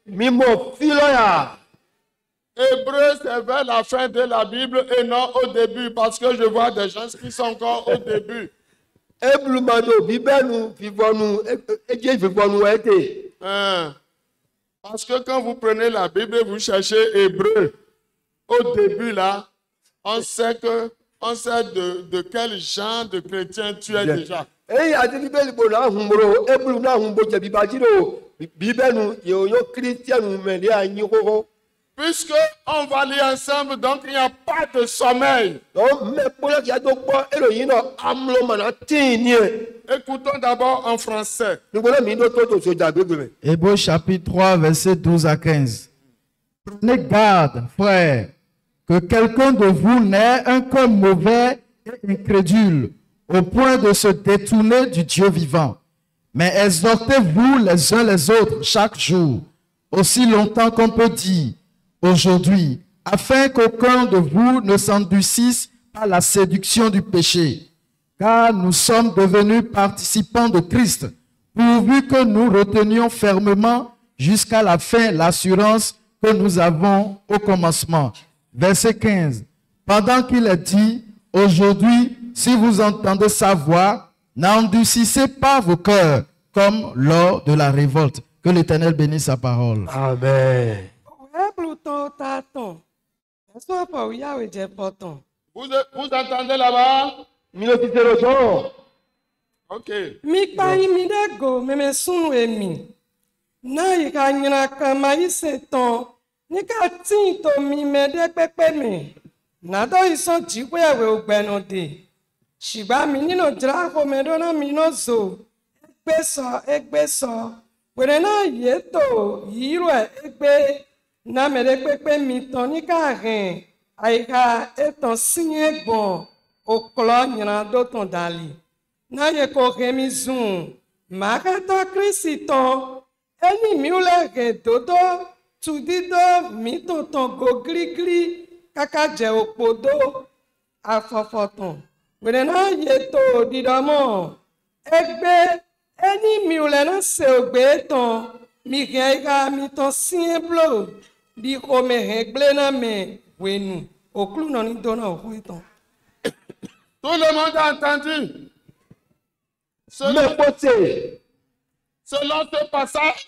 S2: Mi mo filo ya.
S1: Hébreu, c'est vers la fin de la Bible et non au début, parce que je vois des gens qui sont encore au début.
S2: Eblumado bibelu vivonu eje vivonu ete.
S1: Parce que quand vous prenez la Bible, vous cherchez Hébreu. Au début, là, on sait de quel genre de chrétien tu es déjà.
S2: Eyi ati bibeli bo na humbro eblu na humbo je bibajiro bibelu yo christian me le anyi koko.
S1: Puisque on va lire ensemble, donc il n'y a pas de sommeil.
S2: Donc me pola ki ado po eloyin no amlo mana tini.
S1: Écoutons d'abord en français.
S2: Ni bona mi do to so jagbe me.
S3: Hébreux chapitre 3, versets 12 à 15. Prenez garde, frères, que quelqu'un de vous n'ait un cœur mauvais et incrédule, au point de se détourner du Dieu vivant. Mais exhortez-vous les uns les autres chaque jour, aussi longtemps qu'on peut dire aujourd'hui, afin qu'aucun de vous ne s'endurcisse par la séduction du péché. Car nous sommes devenus participants de Christ, pourvu que nous retenions fermement jusqu'à la fin l'assurance que nous avons au commencement. Verset 15. Pendant qu'il est dit, aujourd'hui, si vous entendez sa voix, n'endurcissez pas vos cœurs comme lors de la révolte. Que l'Éternel bénisse sa parole.
S2: Amen.
S1: Vous entendez là-bas?
S2: Mi lo ti tero so.
S1: Ok.
S4: Mikpa imidego meme sunu emi. Na ika nyina kama iseton Nika tin to mi mede pepe mi. Nado ison jikwe we ugbenu de. Shiba mi nino drako medona mi no zo. Egbe so. Were na yeto yiro egbe. Na mede pepe mi ton nika ren. Aika eton sinye bon. Oklo nyina do ton dali. Na ye ko remi zoom. Makata krisiton. Eni miule ge dodo. Tudido mi tonton go gri kaka je opodo afofoton. Were na yeto didamo. Egbe eni miule na se ogbe ton. Mi geiga mi ton siemblo. Di kome hegle na me wenu. Oklu non dona ohuiton.
S1: Tout le monde a entendu.
S2: Me pote.
S1: Selon ce passage,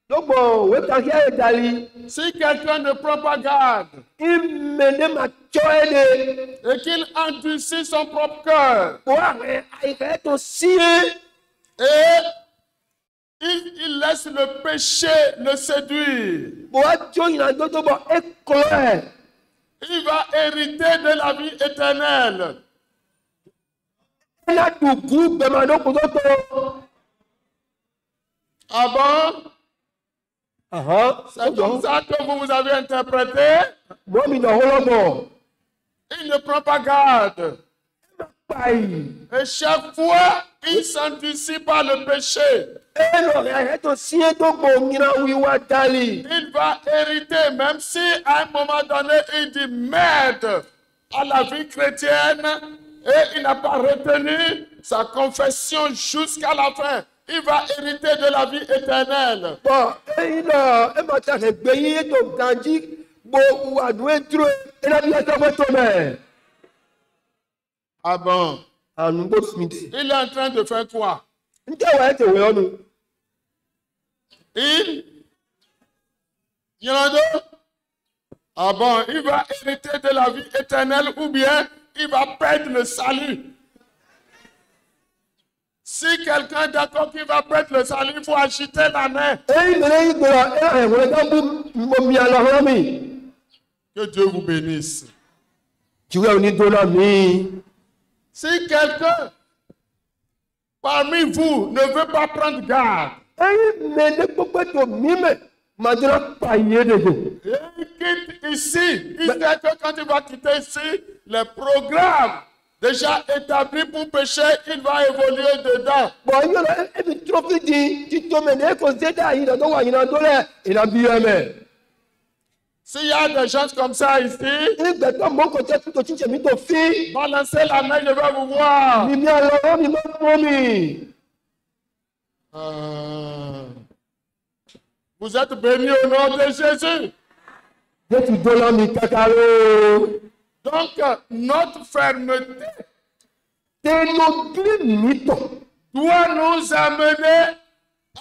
S2: Donc bon, we ka kia dali.
S1: si quelqu'un ne prend pas garde
S2: Imene ma choede.
S1: et qu'il endurcit son propre cœur
S2: Wa aika to sie.
S1: et il laisse le péché le séduire,
S2: Wa jo ina dodo bo ekole.
S1: il va hériter de la vie éternelle.
S2: Na du groupe be ma no koto.
S1: Ah bon?
S2: Aha.
S1: C'est comme ça que vous avez interprété.
S2: Mo mi no holomo.
S1: Il ne prend pas garde.
S2: Pai.
S1: Et chaque fois, il s'endurcit par le péché.
S2: Eno aika to sie to bo ngina wi wa dali.
S1: Il va hériter, même si à un moment donné, il dit merde à la vie chrétienne et il n'a pas retenu sa confession jusqu'à la fin. Il va hériter de la vie éternelle.
S2: Bon, ina e ma ta ke gbe yi to ganji bo wa du etro. Ina bi ta mo to me.
S1: Ah bon?
S2: Anu bo mi de.
S1: Il est en train de faire quoi?
S2: Nte wa te we onu.
S1: Il y en a deux? Ah bon, il va hériter de la vie éternelle ou bien il va perdre le salut. Si quelqu'un est d'accord qu'il va perdre le salut, il faut agiter la main. Que Dieu vous bénisse. Si quelqu'un parmi vous ne veut pas prendre garde, et il quitte ici, il sait que quand il va quitter ici, les programmes déjà établis pour pécher, il va évoluer dedans. S'il y a des gens comme ça ici, balancez la main, je vais vous voir. Vous êtes bénis au nom de Jésus. Donc, notre fermeté doit nous amener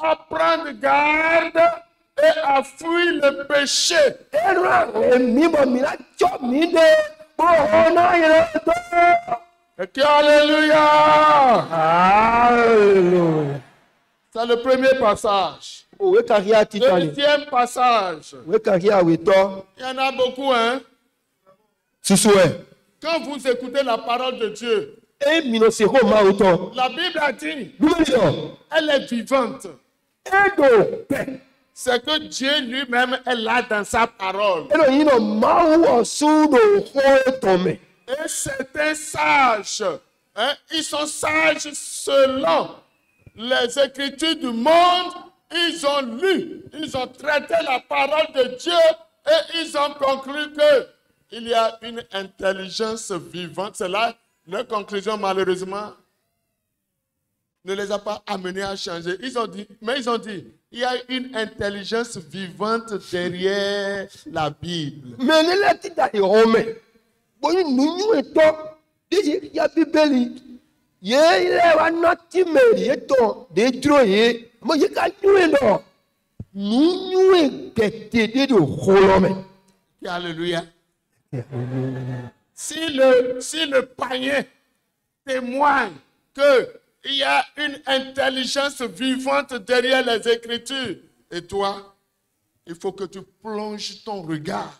S1: à prendre garde et à fuir le péché. Et alléluia! C'est le premier passage. Deuxième passage. Il y en a beaucoup, hein? Quand vous écoutez la parole de Dieu, la Bible a dit, elle est vivante. C'est que Dieu lui-même est là dans sa parole. Et certains sages, hein, ils sont sages selon les Écritures du monde. Ils ont lu, ils ont traité la parole de Dieu et ils ont conclu qu'il y a une intelligence vivante. C'est là, leur conclusion, malheureusement, ne les a pas amenés à changer. Ils ont dit, il y a une intelligence vivante derrière la Bible. Alléluia. Si le païen témoigne qu'il y a une intelligence vivante derrière les Écritures, et toi, il faut que tu plonges ton regard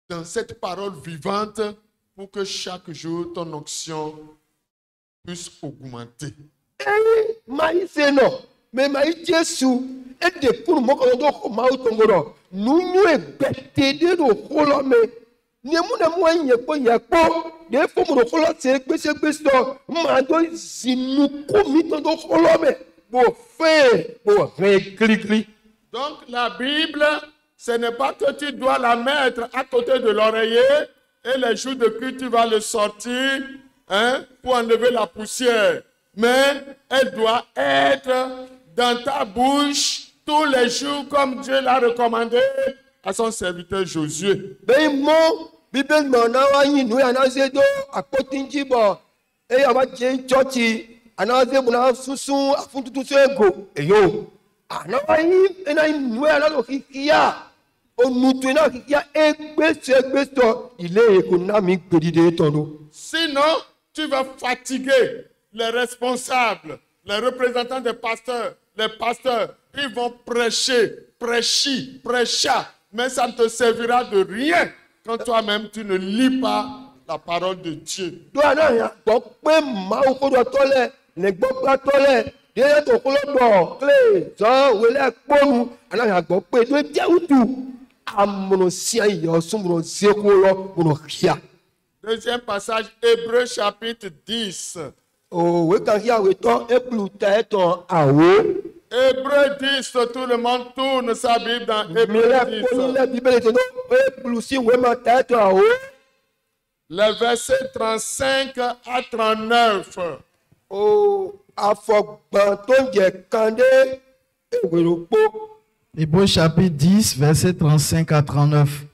S1: dans cette parole vivante pour que chaque jour ton onction puisse augmenter.
S2: Maï c'est non. Mais maï Jésus et de pour moi quand on maï tongoro. Nous bêtés de nos mais ne moi y a pas des fois mon rôle c'est que m'a donné si nous commis dans mais bon fait bon clic.
S1: Donc la Bible, ce n'est pas que tu dois la mettre à côté de l'oreiller et les jours de culte tu vas le sortir pour enlever la poussière. Mais elle doit être dans ta bouche tous les jours comme Dieu l'a recommandé à son serviteur Josué.
S2: Ben mon Bible na yi nu anaze do apotinji bo e ya ba je church anaze bu na susu afuntutu so ego eyo anayi ena nu ana lo kikia onutu na kikia egbeso ile economic gbedide tono.
S1: Sinon, tu vas fatiguer les responsables, les représentants des pasteurs, les pasteurs. Ils vont prêcher, mais ça ne te servira de rien quand toi-même tu ne lis pas la parole de Dieu.
S2: Do ana ya gbo pe ma o ko do tole le gbo pa tole de to ko lo do kle so we le ponu ana ya gbo pe do je utu amuno sia yo sumro zeko lo muno kia.
S1: Deuxième passage, Hébreux chapitre 10.
S2: O we kan ya we to e plu ta to awo.
S1: Hébreux 10, tout le monde tourne sa Bible dans Hébreux 10. Les versets 35 à 39.
S3: Hébreux chapitre 10, versets 35 à 39.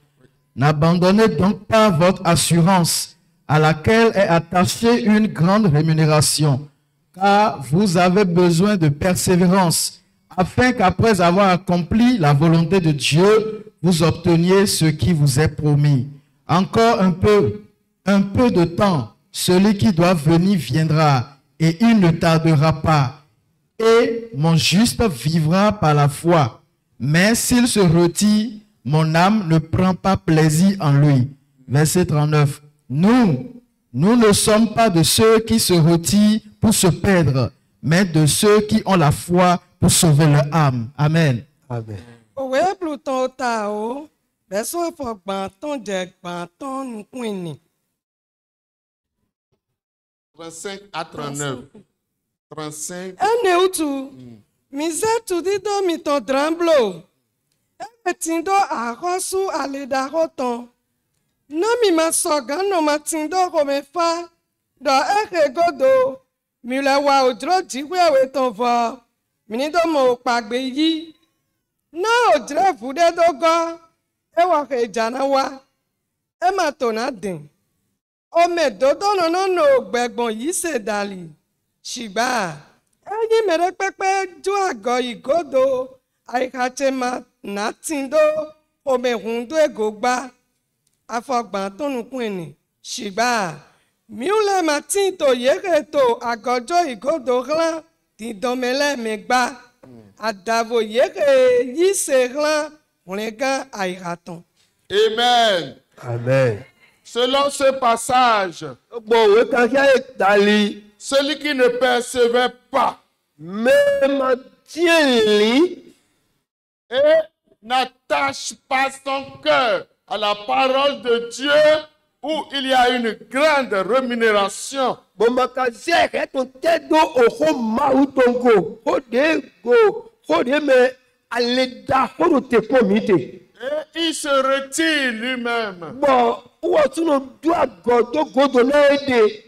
S3: N'abandonnez donc pas votre assurance, à laquelle est attachée une grande rémunération, car vous avez besoin de persévérance, afin qu'après avoir accompli la volonté de Dieu, vous obteniez ce qui vous est promis. Encore un peu de temps, celui qui doit venir viendra, et il ne tardera pas. Et mon juste vivra par la foi. Mais s'il se retire, mon âme ne prend pas plaisir en lui. Verset 39. Nous ne sommes pas de ceux qui se retirent pour se perdre, mais de ceux qui ont la foi pour sauver leur âme. Amen.
S2: Amen.
S4: Owe Pluton Tao, Beso for Banton Jack Banton Nukwini.
S1: 35 à 39. 35.
S4: Ene utu, mise tu dido mito dramblo. Tindo ahosu aleda hoton. Nami masoga no matindo homefa. Do eke godo. Mila wa odro jiwe weton vo. Minido mo pagbe yi. Na odre vude dogo. Ewa ke jana wa. Ema tona den. Ome dodo no gbegbon yi se dali. Shiba. Eyi mere pepe ju ago igodo. Aikachema na tindo. Ome hundu egogba. Afogban tonu kwini. Shiba. Miule matinto yereto agojo igodo glan. Tidomele megba. Adavo yere yise glan. Onlega airaton.
S1: Amen.
S2: Amen.
S1: Selon ce passage,
S2: Bon, we kan ya dali.
S1: celui qui ne persévère pas
S2: Même tienli.
S1: et n'attache pas son cœur à la parole de Dieu où il y a une grande rémunération,
S2: Bon, ma kaze ke ton tedo oho mautongo. Hode me aleda horo te komite.
S1: et il se retire lui-même.
S2: Bon, où tu no dois godo na ede.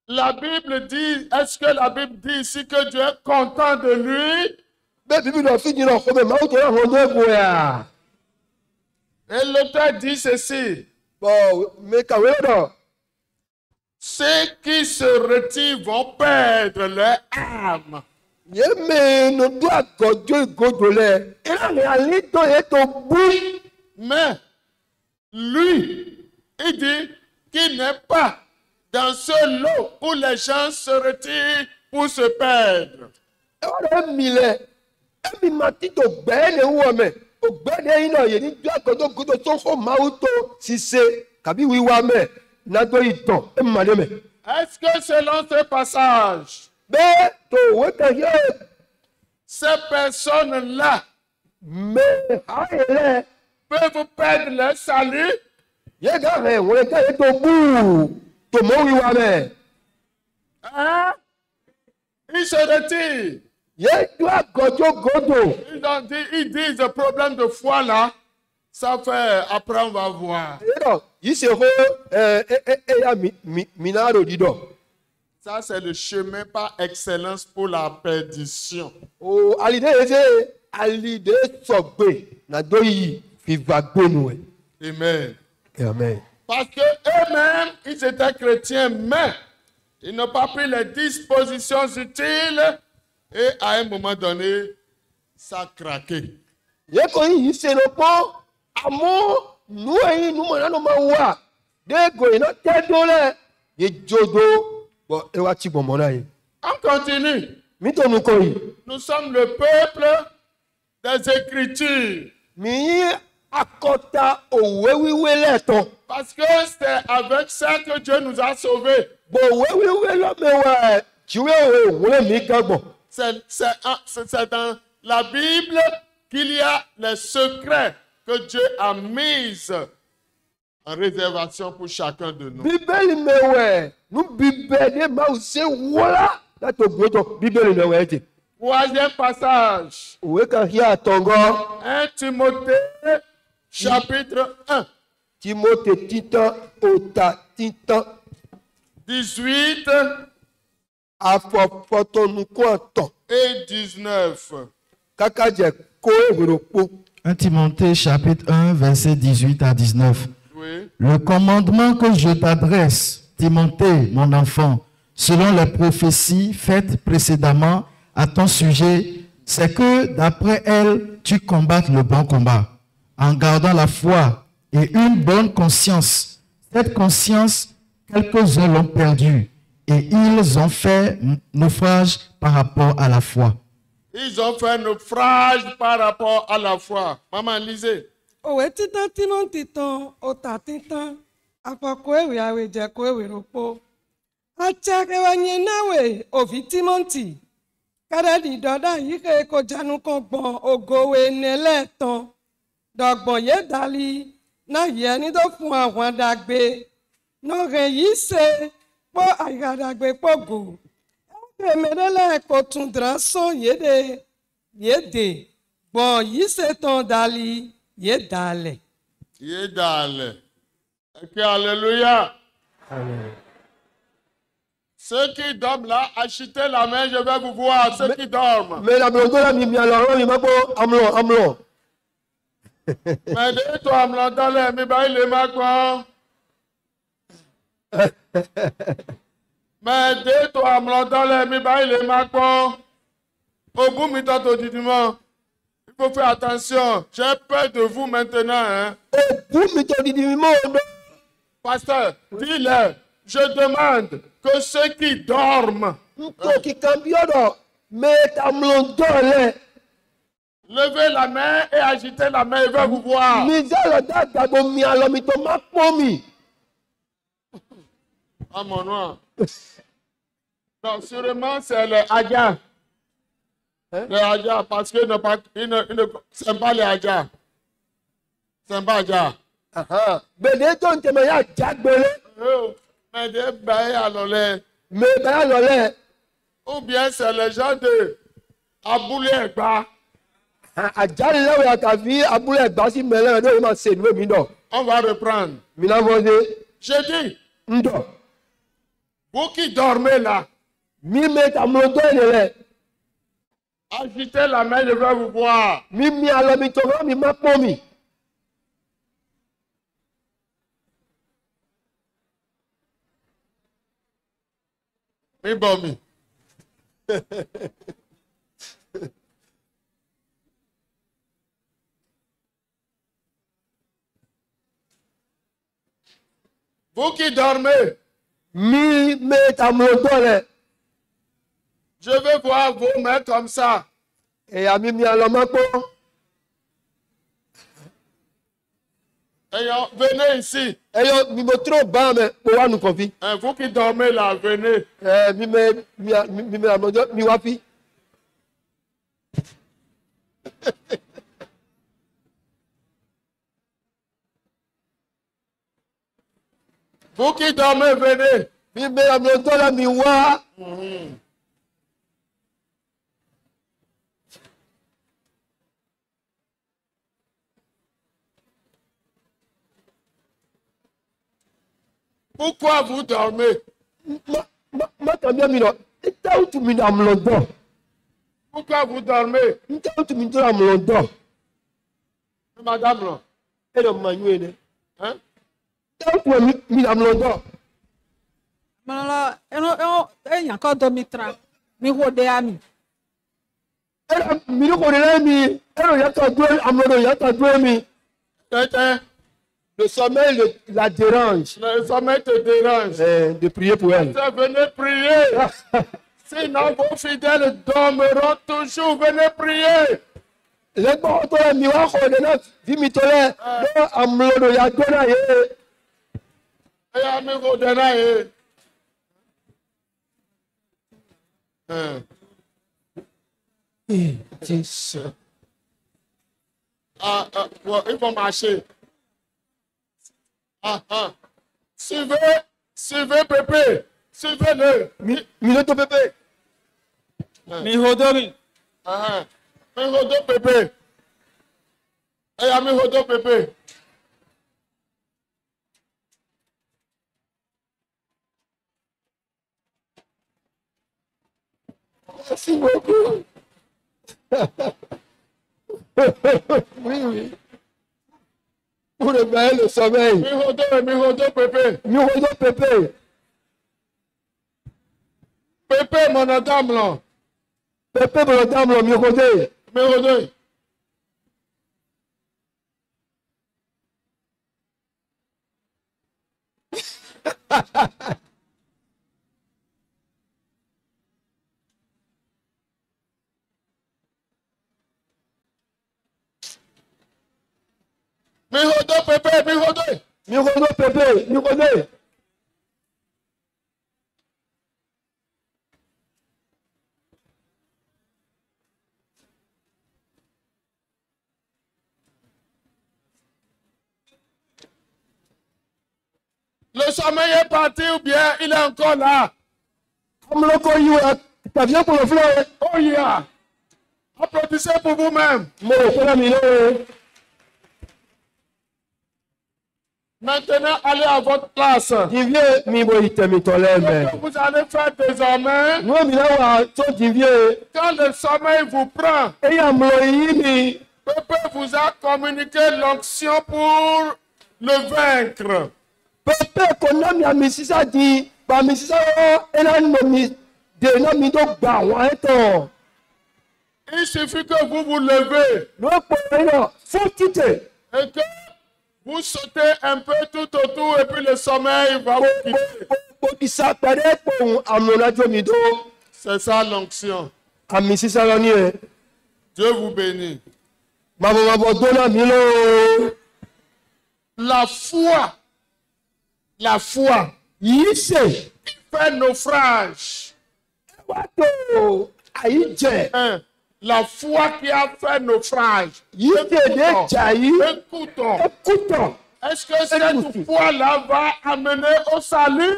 S1: La Bible dit, est-ce que la Bible dit ici que Dieu est content de lui?
S2: Be bibi no fi jiro ko me mauto na hondo ego ya.
S1: Et l'auteur dit ceci,
S2: Bon, me ka we do.
S1: ceux qui se retirent vont perdre leur âme.
S2: Ye me no dois godo le. Era le alito e to bu.
S1: Mais lui, il dit qu'il n'est pas dans ce lot où les gens se retirent pour se perdre.
S2: E wa do mi le. Emi mati to gbɛ ne wɔ mɛ. O gbɛ ne yi nɔ yɛ ni do agodogodo tó fɔ maawu tó sise kabi wiwa mɛ nato yi tɔn emi ma de mɛ.
S1: Est-ce que selon ce passage,
S2: Bɛɛ to wo ka yɛ
S1: ces personnes-là
S2: mɛ ha yɛlɛ
S1: peuvent perdre leur salut?
S2: yɛ ka hɛ wòle ka yɛ to buu to mɔ wiwa mɛ.
S1: Hein? Ils se retirent.
S2: Yɛ do agodogodo.
S1: Ils disent le problème de foi là, ça fait, après on va voir.
S2: Yɛrɛ yi se ko eya mina do di dɔ.
S1: Ça, c'est le chemin par excellence pour la perdition.
S2: O alide yɛ se alide sɔgbe na do yi fiva gbenu yɛ.
S1: Amen.
S2: Amen.
S1: Parce que eux-mêmes, ils étaient chrétiens, mais ils n'ont pas pris les dispositions utiles et à un moment donné, ça a craqué.
S2: Yɛ ko yi se no kpɔ amewo nu eyi nu me nanu ma wa de go yi na tɛ do lɛ ye dzodo bɔn ewa tsi gbɔmɔ na ye.
S1: On continue.
S2: Mi to nu kɔ yi.
S1: Nous sommes le peuple des Écritures.
S2: Mi yi akɔta owewiwe lɛ tɔn.
S1: Parce que c'est avec ça que Dieu nous a sauvés.
S2: Bɔn owewiwe lɔ mɛ wɛ dziwe o wòle mi ka gbɔ.
S1: C'est dans la Bible qu'il y a les secrets que Dieu a mis en réservation pour chacun de nous.
S2: Bíbélì mɛ wɛ nu bíbélì de ma se wɔla láti gbɔdɔ bíbélì mɛ wɛ te.
S1: Troisième passage,
S2: Òwe ka hi atɔngɔ
S1: 1 Timothée, chapitre 1,
S2: Timote titan ota titan
S1: 18
S2: afɔfɔtɔnuku atɔ
S1: et 19.
S2: kaka jɛ ko ewero kpo.
S3: 1 Timothée chapitre 1 verset 18 à 19.
S1: Oui.
S3: Le commandement que je t'adresse, Timothée, mon enfant, selon les prophéties faites précédemment à ton sujet, c'est que d'après elles, tu combattes le bon combat, en gardant la foi et une bonne conscience. Cette conscience, quelques-uns l'ont perdue et ils ont fait naufrage par rapport à la foi.
S1: Ils ont fait naufrage par rapport à la foi. Maman, lisez.
S4: Òwe titan Timothy tán ọ̀tà titan afọkọ ewì àwèjẹkọ ewì rògbò. Atsẹ́kẹ̀wé yẹn náwè òvi Timothy. Kẹ́rẹ́dì dọ́dá yìí ké kó jánu kan gbọ̀n ògòwé nílẹ̀ tán. Dọ̀gbọ̀n yé dali náà yẹ ní tó fún àwọn àdàgbé. Nọ̀rẹ̀ yìí ṣe pọ̀ àyàdàgbé pọ̀gò. Ẹ̀rẹ̀ mẹ́rẹ́lẹ̀ kò tún dìrán sọ yéde. Gbọ̀n yìí ṣe tán dali. Yedale.
S1: Yedale. Ok, alléluia. Ceux qui dorment là, achetez la main, je vais vous voir. Ceux qui dorment.
S2: Mais la blonde là, mi alors mi ma ko amlon.
S1: Mais toi, amlon dans les mi ba il ma quoi. Mais toi, amlon dans les mi ba il ma quoi. Au bout mi t'as dit dimanche. Il faut faire attention. J'ai peur de vous maintenant. Hein. Pasteur, dis-le. Je demande que ceux qui dorment, levez la main et agitez la main et vais vous voir. Ah mon nom. Donc sûrement c'est le Adja. Les Adja, parce que c'est pas les Adja. C'est pas Adja.
S2: Mais
S1: des bails à l'olé. Ou bien c'est les gens de Aboulé Egba. On va reprendre. Je dis, vous qui dormez là, agitez la main, je vais vous voir. Mi bomi. Vous qui dormez, je vais voir vos mains comme ça.
S2: Et à Mimi à l'homme.
S1: Venez ici.
S2: Et yo, mi me trop bas, mais pour nous confie.
S1: Vous qui dormez là, venez.
S2: Mi à mon mi wapi.
S1: Vous qui dormez, venez.
S2: Mi à mon là, mi wa.
S1: Pourquoi vous dormez?
S2: Ma tambia mi no. Ita utu mi na mlondo.
S1: Pourquoi vous dormez?
S2: Ita utu mi na mlondo.
S1: Madame, là.
S2: Et le manuel.
S1: Hein?
S2: Ita utu mi na mlondo.
S5: Malala, encore domitra. Mi hode ami.
S2: Mi no ko le mi. Ero ya ta do amlondo ya ta do mi. Le sommeil la dérange.
S1: Le sommeil te dérange.
S2: De prier pour elle.
S1: Venez prier. Sinon, vos fidèles dormiront toujours. Venez prier.
S2: Le bon toi mi wa ko de na vi mi tole. Do amlondo ya do na ye.
S1: Et amigo de naïe.
S2: Jesus.
S1: Il faut marcher. Suivez Pépé. Suivez-le.
S2: Minuto Pépé.
S5: Mi hodori.
S1: Mi hodo Pépé. Et mi hodo Pépé.
S2: Merci beaucoup. Oui. Pour le bain, le sommeil.
S1: Mi hodo Pépé.
S2: Mi hodo Pépé.
S1: Pépé, mon dame là.
S2: Pépé, mon dame là, mi hodo.
S1: Mi hodo. Mi hodo Pépé, mi hodo.
S2: Mi hodo Pépé, mi hodo.
S1: Le sommeil est parti ou bien il est encore là?
S2: Comme le coyou, t'as bien pour le fleur.
S1: Oh yeah! Applaudissez pour vous-même.
S2: Mon ami,
S1: Maintenant, allez à votre place.
S2: Divier, mi boy, mi tolème.
S1: Ce que vous allez faire désormais,
S2: Nous, mi là, toi, divier.
S1: quand le sommeil vous prend,
S2: Et à mi.
S1: Pépé vous a communiqué l'onction pour le vaincre.
S2: Pépé, qu'on a mis à Mississa dit, bah, Mississa, elle a nommé de noms de Bawaton.
S1: Il suffit que vous vous levez
S2: Nous, pour faut quitter.
S1: et que vous sautez un peu tout autour et puis le sommeil va vous quitter.
S2: Pour qu'il s'appelle pour amener Mido.
S1: C'est ça l'onction.
S2: À Mississa,
S1: Dieu vous bénit.
S2: Maman, donne Milo.
S1: La foi
S2: Yisse.
S1: fait naufrage.
S2: Wato. Aïdje.
S1: La foi qui a fait naufrage.
S2: Yisse de Jaï.
S1: Écoutons.
S2: Écoutons.
S1: Est-ce que cette foi-là va amener au salut?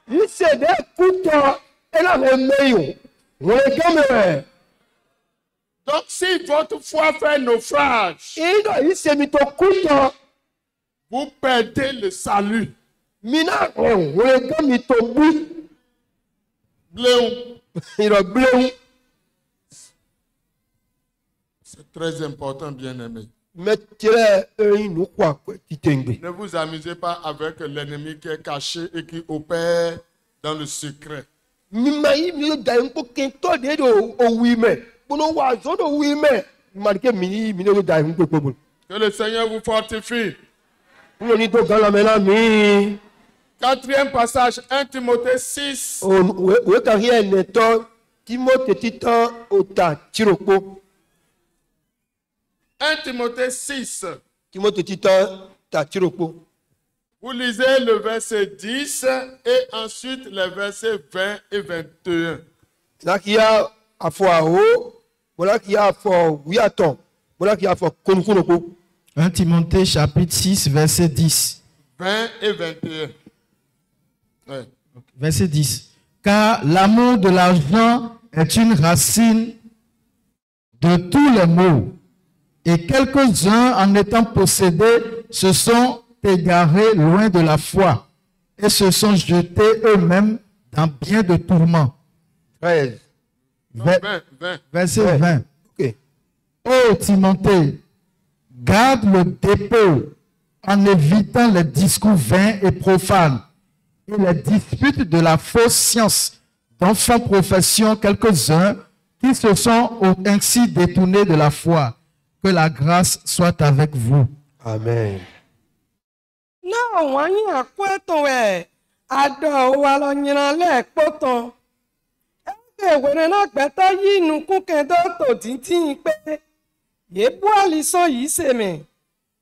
S2: Yisse de écoutons. Elle a le meilleur. Regarde.
S1: Donc, si votre foi fait naufrage,
S2: Il a yisse mi to écoutons.
S1: vous perdez le salut.
S2: Mina, regarde mi to bout.
S1: Bléou.
S2: Il a bleu.
S1: C'est très important, bien-aimé.
S2: Mais tiens, nous quoi, Titengue.
S1: Ne vous amusez pas avec l'ennemi qui est caché et qui opère dans le secret.
S2: Mimaï, mi da un peu qu'un de au oui, mais. Pour nous, oiseaux de oui, mais. Marqué mini, mini, da un peu pour.
S1: Que le Seigneur vous fortifie.
S2: Nous, n'y to gala mena mi.
S1: Quatrième passage, 1 Timothée 6.
S2: Oui, car rien n'est temps. Timothée Titan, Ota, Tiroko.
S1: 1 Timothée 6.
S2: Timothée titan ta tirokpo.
S1: Vous lisez le verset 10 et ensuite les versets 20 et 21.
S2: Là qui a à fois haut, voilà qui a à fois oui attends. Voilà qui a à fois konkunoko.
S3: 1 Timothée chapitre 6, verset 10.
S1: 20 et 21. Ouais.
S3: Verset 10. Car l'amour de l'argent est une racine de tous les maux. Et quelques-uns, en étant possédés, se sont égarés loin de la foi et se sont jetés eux-mêmes dans bien de tourments.
S2: 13.
S1: Non,
S3: Ver-
S1: 20.
S3: Verset
S2: Ouais.
S3: 20.
S2: OK.
S3: Ô Timothée, garde le dépôt en évitant les discours vains et profanes et les disputes de la fausse science dont font profession quelques-uns qui se sont ainsi détournés de la foi. Que la grâce soit avec vous.
S2: Amen.
S4: náà wọ́n yín àpótò ẹ̀ àdó wa lọ yìnyín lẹ́ẹ̀pótò ẹ̀ka ìwéré náà gbẹ́tọ́ yí inú kúnkẹ́ tó tò títí pé yébú àlìsàn yìí sèmi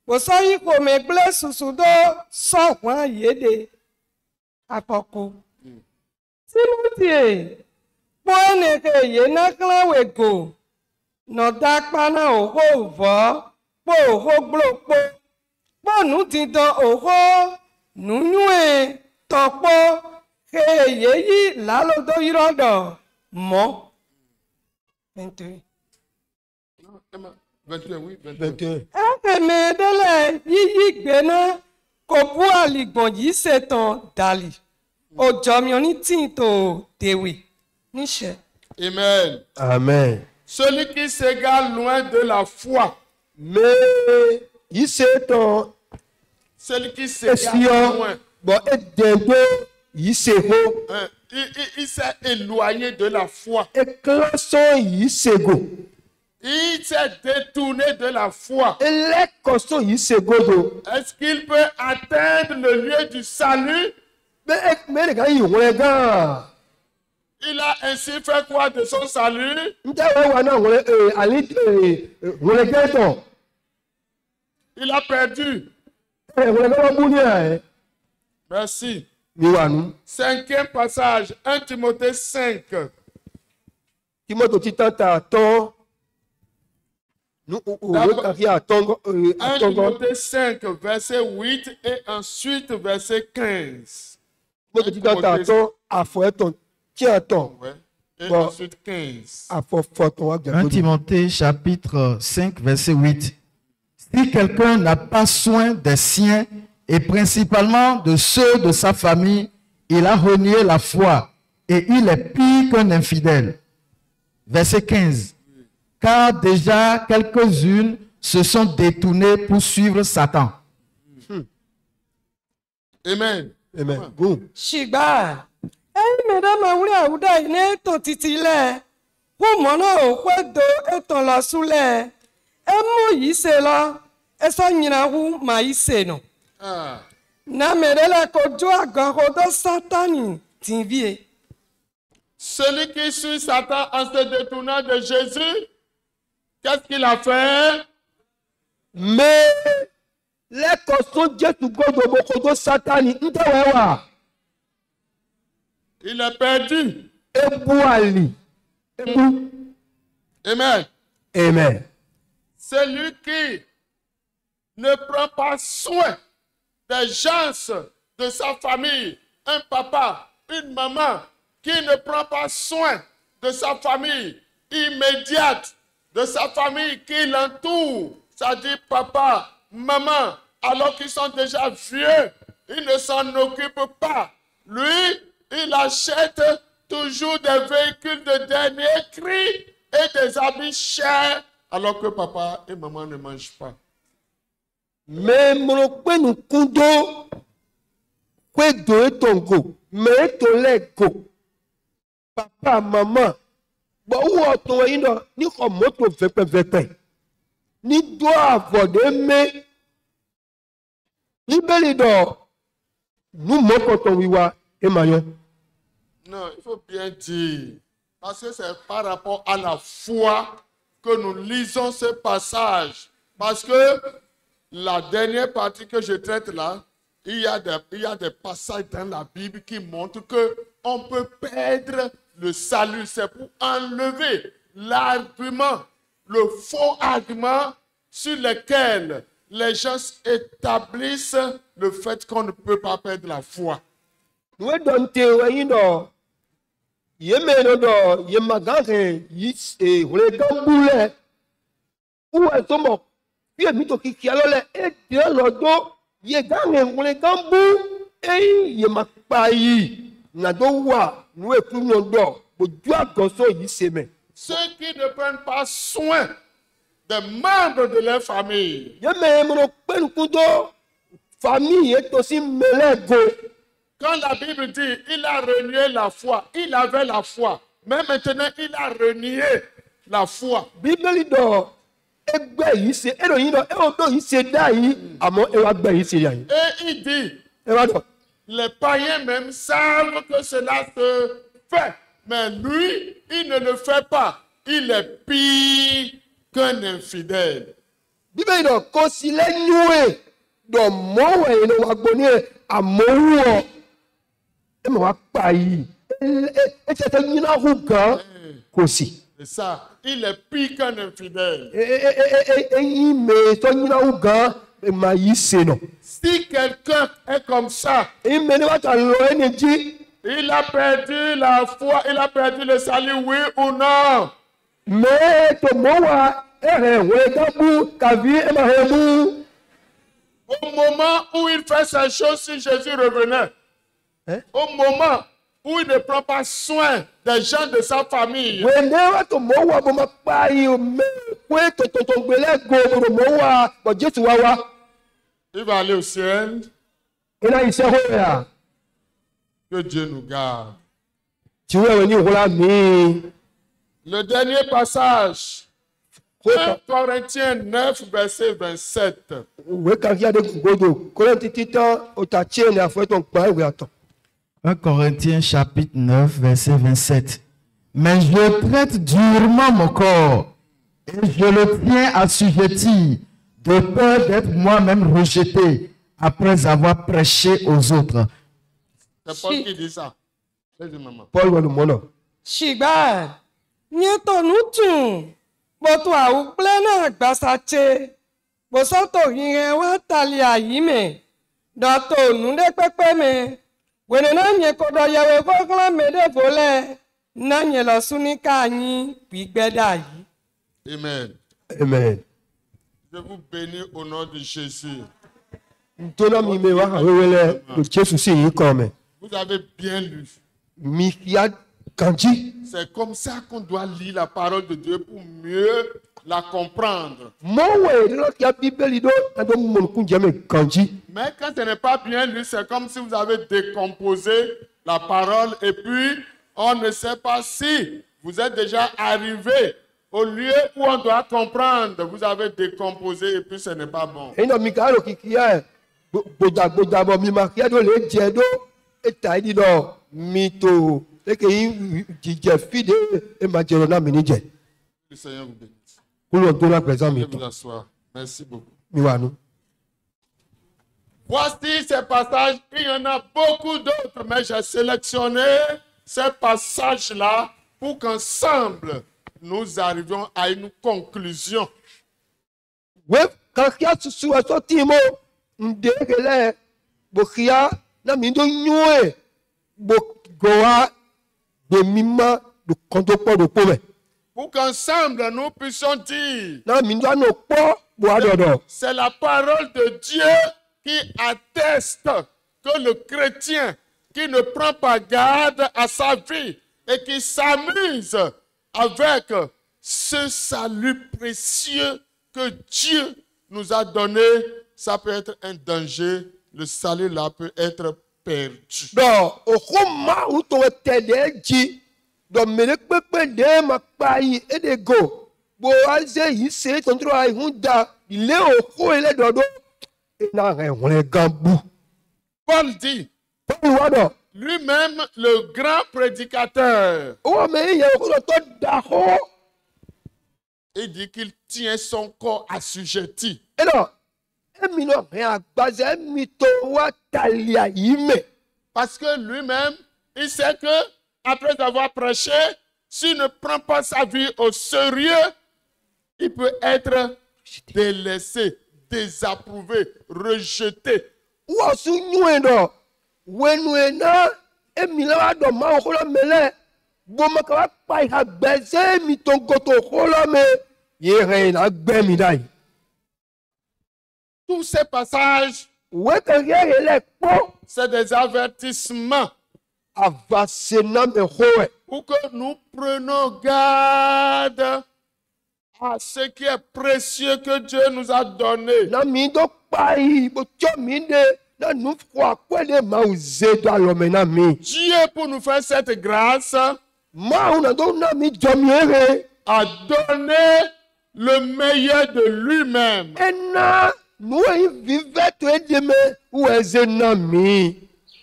S4: kò sọ yìí kò mí gbélé ṣùṣù tó sọ̀gbọ́n yéde àpọ̀kù. Timothy kpọ́ ẹnìkẹ́ yé náklẹ́wé gò nọ̀dá kpaná òhó vọ́ kpọ́ òhó gbólókpó. Bọ́ọ̀nù ti dán òhó nùnúẹ̀ tọ̀pọ̀ kéèyé yí lálódó yírọ̀dọ̀ mọ́.
S1: 21, oui, 21.
S2: 21.
S4: Ẹ̀kẹ̀mẹ̀ délẹ̀ yíyí gbéná kò bú àlìgbọ̀n yìí ṣètàn dàlì. Òjò mi ò ní tí ì tó dèwì níṣẹ́.
S1: Amen.
S2: Amen.
S1: Celui qui s'égare loin de la foi,
S2: Mais il s'est en
S1: celui qui s'égare
S2: espion.
S1: loin,
S2: Bon, et d'ego, il s'est haut.
S1: hein, il s'est éloigné de la foi.
S2: Et classon, il s'est go.
S1: Il s'est détourné de la foi.
S2: Et les costons, il s'est go.
S1: Est-ce qu'il peut atteindre le lieu du salut?
S2: Mais les gars, ils ont les gars.
S1: Il a ainsi fait quoi de son salut? Il a perdu. Merci. Cinquième passage, 1 Timothée 5. 1 Timothée 5, verset 8 et ensuite verset 15. Ouais. Et
S2: Bon.
S1: ensuite 15.
S3: 1 Timothée chapitre 5, verset 8. Si quelqu'un n'a pas soin des siens, et principalement de ceux de sa famille, il a renié la foi, et il est pire qu'un infidèle. Verset 15. Car déjà quelques-unes se sont détournées pour suivre Satan.
S1: Amen.
S2: Amen. Go.
S4: Ṣìgbà ẹ̀yin mẹ́ta máa wúlò àwùdá yìí ní ètò títí lẹ̀ fún mọ́nà òkú do ètò lọ súlẹ̀ ẹ mú yìí ṣe lọ ẹ sọ nyina hu mà yìí ṣe nù.
S1: Ah.
S4: Nà mẹ́rẹ́ lẹ kó jó àgàn kó tó sátánì tì bíe.
S1: Celui qui suit Satan en se détournant de Jésus, qu'est-ce qu'il a fait?
S2: Mais les costons, Jésus, Godo, Satani, Ntawewa,
S1: Il est perdu.
S2: Ebouali. Ebou.
S1: Amen.
S2: Amen.
S1: Celui qui ne prend pas soin des gens de sa famille, un papa, une maman, qui ne prend pas soin de sa famille immédiate, de sa famille qui l'entoure, c'est-à-dire papa, maman, alors qu'ils sont déjà vieux, il ne s'en occupe pas. Lui, il achète toujours des véhicules de dernier cri et des habits chers, alors que papa et maman ne mangent pas.
S2: Mais mon nous kundo, kwedo etongo, mais etolego. Papa, maman, bon, où on ino, ni comme moto vepe, ni doit avoir de me, ni belido, nous moto ton wiwa, et mayon.
S1: Non, il faut bien dire, parce que c'est par rapport à la foi que nous lisons ce passage. Parce que la dernière partie que je traite là, il y a des passages dans la Bible qui montrent qu'on peut perdre le salut. C'est pour enlever l'argument, le faux argument sur lequel les gens établissent le fait qu'on ne peut pas perdre la foi.
S2: Nous donne théorie non. Yémen non, yémagare, yis et vous les gamboulés. Où est ce mot? Puis mito qui alors les et l'odo, yégange vous les gambou et yémakpayi. Nadowa, nous et nous non. Bo doit gosso yiseme.
S1: Ceux qui ne prennent pas soin des membres de leur famille.
S2: Yémen mon pen kudo famille est aussi melego.
S1: Quand la Bible dit il a renié la foi, il avait la foi, mais maintenant il a renié la foi.
S2: Bíbélì dọ̀ ẹgbẹ́ yìí ṣe ẹ̀rọ yìí dọ̀ ẹ̀rọ tó yìí ṣe dá yìí àmọ́ ẹ̀rọ agbẹ́ yìí ṣe yà yìí.
S1: Et il dit,
S2: ẹ̀rọ dọ̀
S1: les païens même savent que cela se fait, mais lui, il ne le fait pas. Il est pire qu'un infidèle.
S2: Bíbélì dọ̀ kò sí lẹ́yìn ẹ̀ dọ̀ mọ́wọ́ ẹ̀ ló wà gbọ́ ní ẹ̀ àmọ́ wọ̀ ẹ̀ mọ̀ wá pa yìí ẹ̀ ṣe tẹ́ yín náà hù gan kò sí.
S1: C'est ça, il est pire qu'un infidèle.
S2: Ẹ̀yin mẹ̀ tọ́ yín náà hù gan ẹ̀ máa yí ṣe nà.
S1: Si quelqu'un est comme ça,
S2: ẹ̀yin mẹ̀ ní wàá tà lọ ẹni jí.
S1: il a perdu la foi, il a perdu le salut, oui ou non?
S2: Mais to mowa we gabu kavi emahemu.
S1: Au moment où il fait ces choses, si Jésus revenait, au moment où il ne prend pas soin des gens de sa famille,
S2: We never to mowa bo mapai o me we to gbele go bo mowa bo Jesu wawa.
S1: il va aller au ciel.
S2: Ina ise ho ya.
S1: Que Dieu nous garde.
S2: Ti we ni hola mi.
S1: Le dernier passage,
S2: We
S1: 1 Corinthiens 9, verset 27.
S2: we ka ya de godo. Ko ti tita o ta chene afo to gba we ato.
S3: 1 Corinthiens chapitre 9, verset 27. Mais je traite durement mon corps et je le tiens assujetti de peur d'être moi-même rejeté après avoir prêché aux autres.
S1: C'est Paul qui dit ça. Vas-y, maman.
S2: Paul wa mono.
S4: ṣùgbọ́n ní tòun tún bó tó àwùgbẹ́ náà gbàsàtse bó sọ́tò yìnyẹn wá tàlẹ́ àyímẹ̀ dọ̀tò ònúdé pẹ́pẹ́ mẹ́ wèrè náà yẹ kó dọ̀ yẹwò fọ́kànlá mẹ́dẹ́fọ́ lẹ̀ náà yẹ lọ sún ní káàyín gbígbẹ́dà yìí.
S1: Amen.
S2: Amen.
S1: Je vous bénis au nom de Jésus.
S2: Ntona mi me wa wele do Jesu si yi ko me.
S1: Vous avez bien lu.
S2: Mi ya kanji.
S1: C'est comme ça qu'on doit lire la parole de Dieu pour mieux la comprendre.
S2: Mowe de lo ki a Bíbélì do ado mon kun jame kanji.
S1: Mais quand ce n'est pas bien lu, c'est comme si vous avez décomposé la parole et puis on ne sait pas si vous êtes déjà arrivé au lieu où on doit comprendre. Vous avez décomposé et puis ce n'est pas bon.
S2: Ina mi ka ro kikia boda bo mi ma kia do le je do eta idi do mi to e ke yin jije fide e ma je na mi ni je.
S1: Le Seigneur vous bénisse.
S2: Ku lo do la présent mi
S1: Veuillez
S2: to
S1: vous asseoir. Merci beaucoup.
S2: mi wa nu.
S1: Voici ces passages. Il y en a beaucoup d'autres, mais j'ai sélectionné ces passages-là pour qu'ensemble, nous arrivions à une conclusion.
S2: We ka kia susu aso ti mo ndegele bo kia na mi do nyue bo goa de mima do kondo po do po me.
S1: Pour qu'ensemble, nous puissions dire,
S2: Na mi do no po bo adodo.
S1: c'est la parole de Dieu qui atteste que le chrétien qui ne prend pas garde à sa vie et qui s'amuse avec ce salut précieux que Dieu nous a donné, ça peut être un danger. Le salut là peut être perdu.
S2: Do o khoma u to tede ji do mele pepe de ma pa yi e de go bo aze yi se tontro ai hunda ile o ko ele dodo e na re won gambu
S1: Paul dit,
S2: Paul wa do
S1: lui-même, le grand prédicateur,
S2: o me ye ko to da ho
S1: Il dit qu'il tient son corps assujetti.
S2: Et non, emi no rien agbaze emi to wa talia yime.
S1: Parce que lui-même, il sait que après avoir prêché, s'il ne prend pas sa vie au sérieux, il peut être délaissé, désapprouvé, rejeté.
S2: Wa su nyue do. Wenue na emi la wa do ma ko la mele. Bo ma ka pa ha gbeze mi to goto ko la me. Ye re na gbe mi dai.
S1: Tous ces passages,
S2: We ka ye le po
S1: c'est des avertissements
S2: avasena me hoe.
S1: pour que nous prenions garde à ce qui est précieux que Dieu nous a donné.
S2: Na mi do pa yi bo cho mi de na nu kwa kwa de ma uze do alome na mi.
S1: Dieu, pour nous faire cette grâce,
S2: Ma una do na mi jo mi ere.
S1: a donné le meilleur de lui-même.
S2: Ena nu yi vive to edeme u eze na mi.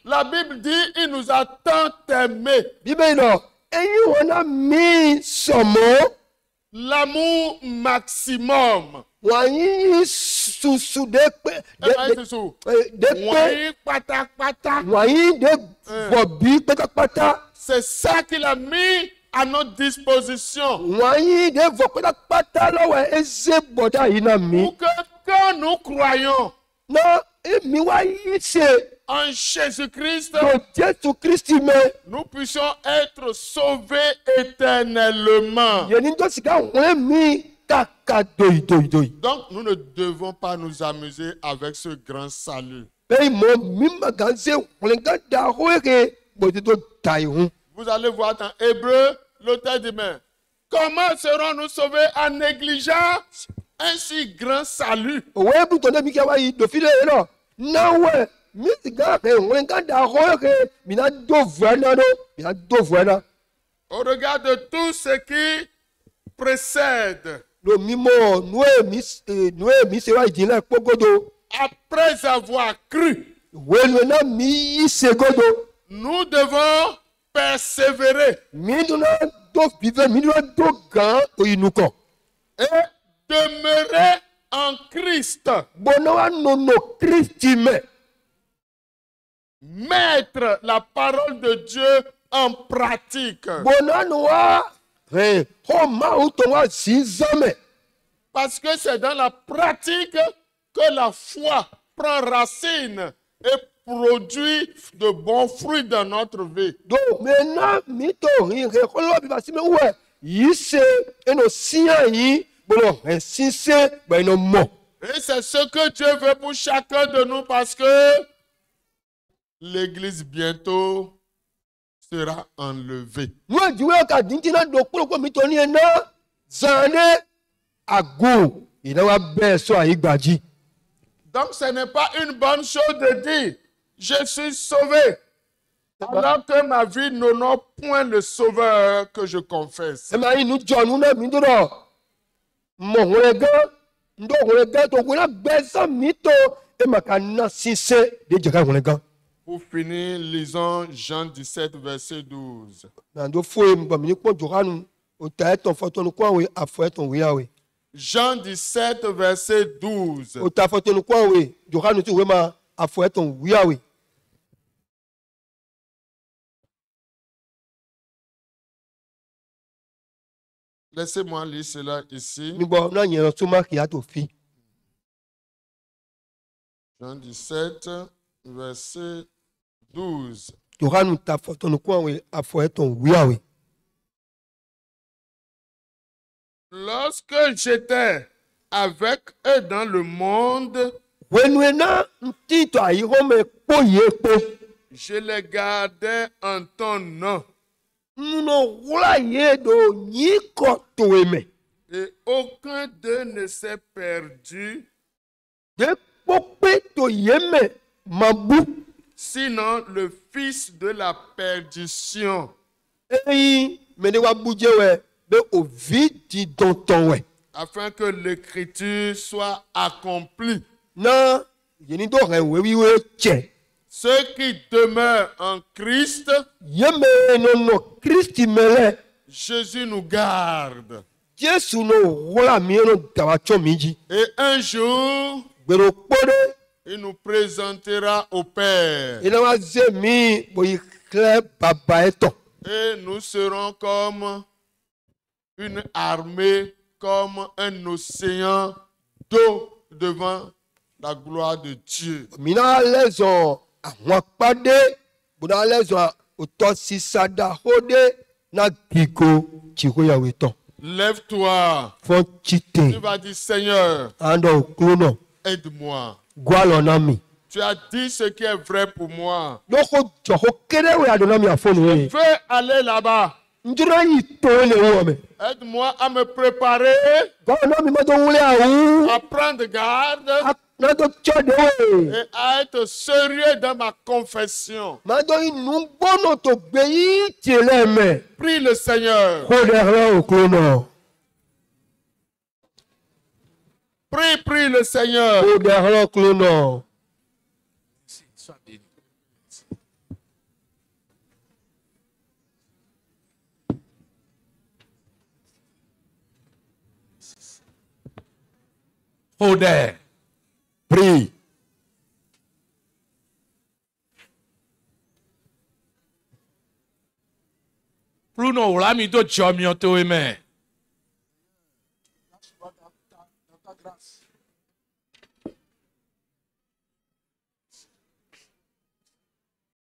S1: La Bible dit, il nous a tant aimés.
S2: Bibe no eyi wona mi somo
S1: L'amour maximum.
S2: wa yi susu de pe de pe
S1: Patapata.
S2: wa yi de bobi pátápátá.
S1: C'est ça qu'il a mis à notre disposition.
S2: Wa yi de vo pátápátá lọ́wọ́ eze boda yi na mi.
S1: Pour que quand nous croyons
S2: Na emi wa yi se
S1: en Jésus-Christ,
S2: ko Jesu Kristi me.
S1: nous puissions être sauvés éternellement.
S2: Yeni to sika won mi kaka doi.
S1: Donc, nous ne devons pas nous amuser avec ce grand salut.
S2: Ei mo mi magaze won ga da hoere bo ti to dai hun.
S1: Vous allez voir dans Hébreu, l'auteur dit, mais comment serons-nous sauvés en négligeant un si grand salut?
S2: Owe bu to na mi ka wa yi do fi le lo. Na we mi ti ga ke won ga da hoere mi na do vuana no. Mi na do vuana.
S1: Au regard de tout ce qui précède,
S2: Lo mi mo nu mi se wa idile pogodo.
S1: après avoir cru,
S2: Wenu na mi yi se godo.
S1: nous devons persévérer
S2: Mi do na do vive mi do do gan to inuko.
S1: et demeurer en Christ.
S2: Bona wa no Kristi me.
S1: Mettre la parole de Dieu en pratique.
S2: Bona no wa ho ma o to wa zame.
S1: Parce que c'est dans la pratique que la foi prend racine et produit de bons fruits dans notre vie.
S2: Do mena mi to rin re ko lo bi ba si me we yi se eno sia yi bolo si se ba eno mo.
S1: Et c'est ce que Dieu veut pour chacun de nous parce que l'Église bientôt sera enlevée.
S2: Nu ajiwe ka dinti na do kuro mi to ni ena zane ago ina wa be so ayi gbaji.
S1: Donc ce n'est pas une bonne chose de dire je suis sauvé alors que ma vie n'honore point le sauveur que je confesse.
S2: E ma inu jonu na mi do ro. Mo hore gan ndo hore gan to ko na be so mi to e ma ka na sise de je ka hore gan.
S1: Pour finir, lisons Jean 17, verset 12.
S2: Na ndo fo e mo mi ni po Johanu o ta eton foto nu kwa we afo eton we awe.
S1: Jean 17, verset 12.
S2: O ta foto nu kwa we Johanu ti we ma afo eton we awe.
S1: Laissez-moi lire cela ici.
S2: Mi bo na yen so ma ki ato fi.
S1: Jean 17, verset 12.
S2: Johanu ta foto nu kwa we afo eton we awe.
S1: Lorsque j'étais avec eux dans le monde,
S2: Wenu na nti to ayi ho me po ye po.
S1: je les gardais en ton nom.
S2: Nuno wula ye do nyi ko to eme.
S1: Et aucun d'eux ne s'est perdu,
S2: De pope to yeme mabu.
S1: sinon le fils de la perdition,
S2: Eyi me de wa buje we be ovi di donton we.
S1: afin que l'écriture soit accomplie.
S2: Na yeni do ren we wi we che.
S1: Ceux qui demeurent en Christ,
S2: Yeme no Kristi mele.
S1: Jésus nous garde.
S2: Jésù no wọ́lá mi no dàwátọ́ mi jí.
S1: Et un jour,
S2: Gbèrò pọ́dé.
S1: il nous présentera au Père.
S2: Iná wá zé mi bòyí kílẹ̀ bàbá ẹ̀ tọ̀.
S1: Et nous serons comme une armée, comme un océan d'eau devant la gloire de Dieu.
S2: Mina lẹ́zọ̀ àwọn apádé. Bùnà lẹ́zọ̀ òtọ́ sísádà hódé na gígo tìkóyàwó tọ̀.
S1: Lève-toi.
S2: Fọ́n títè.
S1: Tu vas dire, Seigneur,
S2: Àndọ̀ òkúrò náà.
S1: aide-moi.
S2: Gwalọ̀ náà mi.
S1: Tu as dit ce qui est vrai pour moi.
S2: Lọ́kọ̀ jọ̀kọ̀ kéréwé àdùnnà mi àfọ̀nù
S1: Je
S2: yẹn.
S1: veux aller là-bas.
S2: Njúra yìí tó lè wọ̀ mẹ́.
S1: Aide-moi à me préparer,
S2: Gwalọ̀ náà mi mọ́tò wúlé àwọn.
S1: à prendre garde
S2: Náà tó tíọ́ de wẹ̀.
S1: et à être sérieux dans ma confession.
S2: Máa tó inú gbọ́nà tó gbé yìí tìlẹ̀ mẹ́.
S1: Prie le Seigneur.
S2: Kó dẹ̀rẹ̀ òkúrò náà.
S1: Prie le Seigneur.
S2: Kó dẹ̀rẹ̀ òkúrò náà.
S6: Hold there.
S2: Prie.
S6: Pluno ulami do chomio to ime.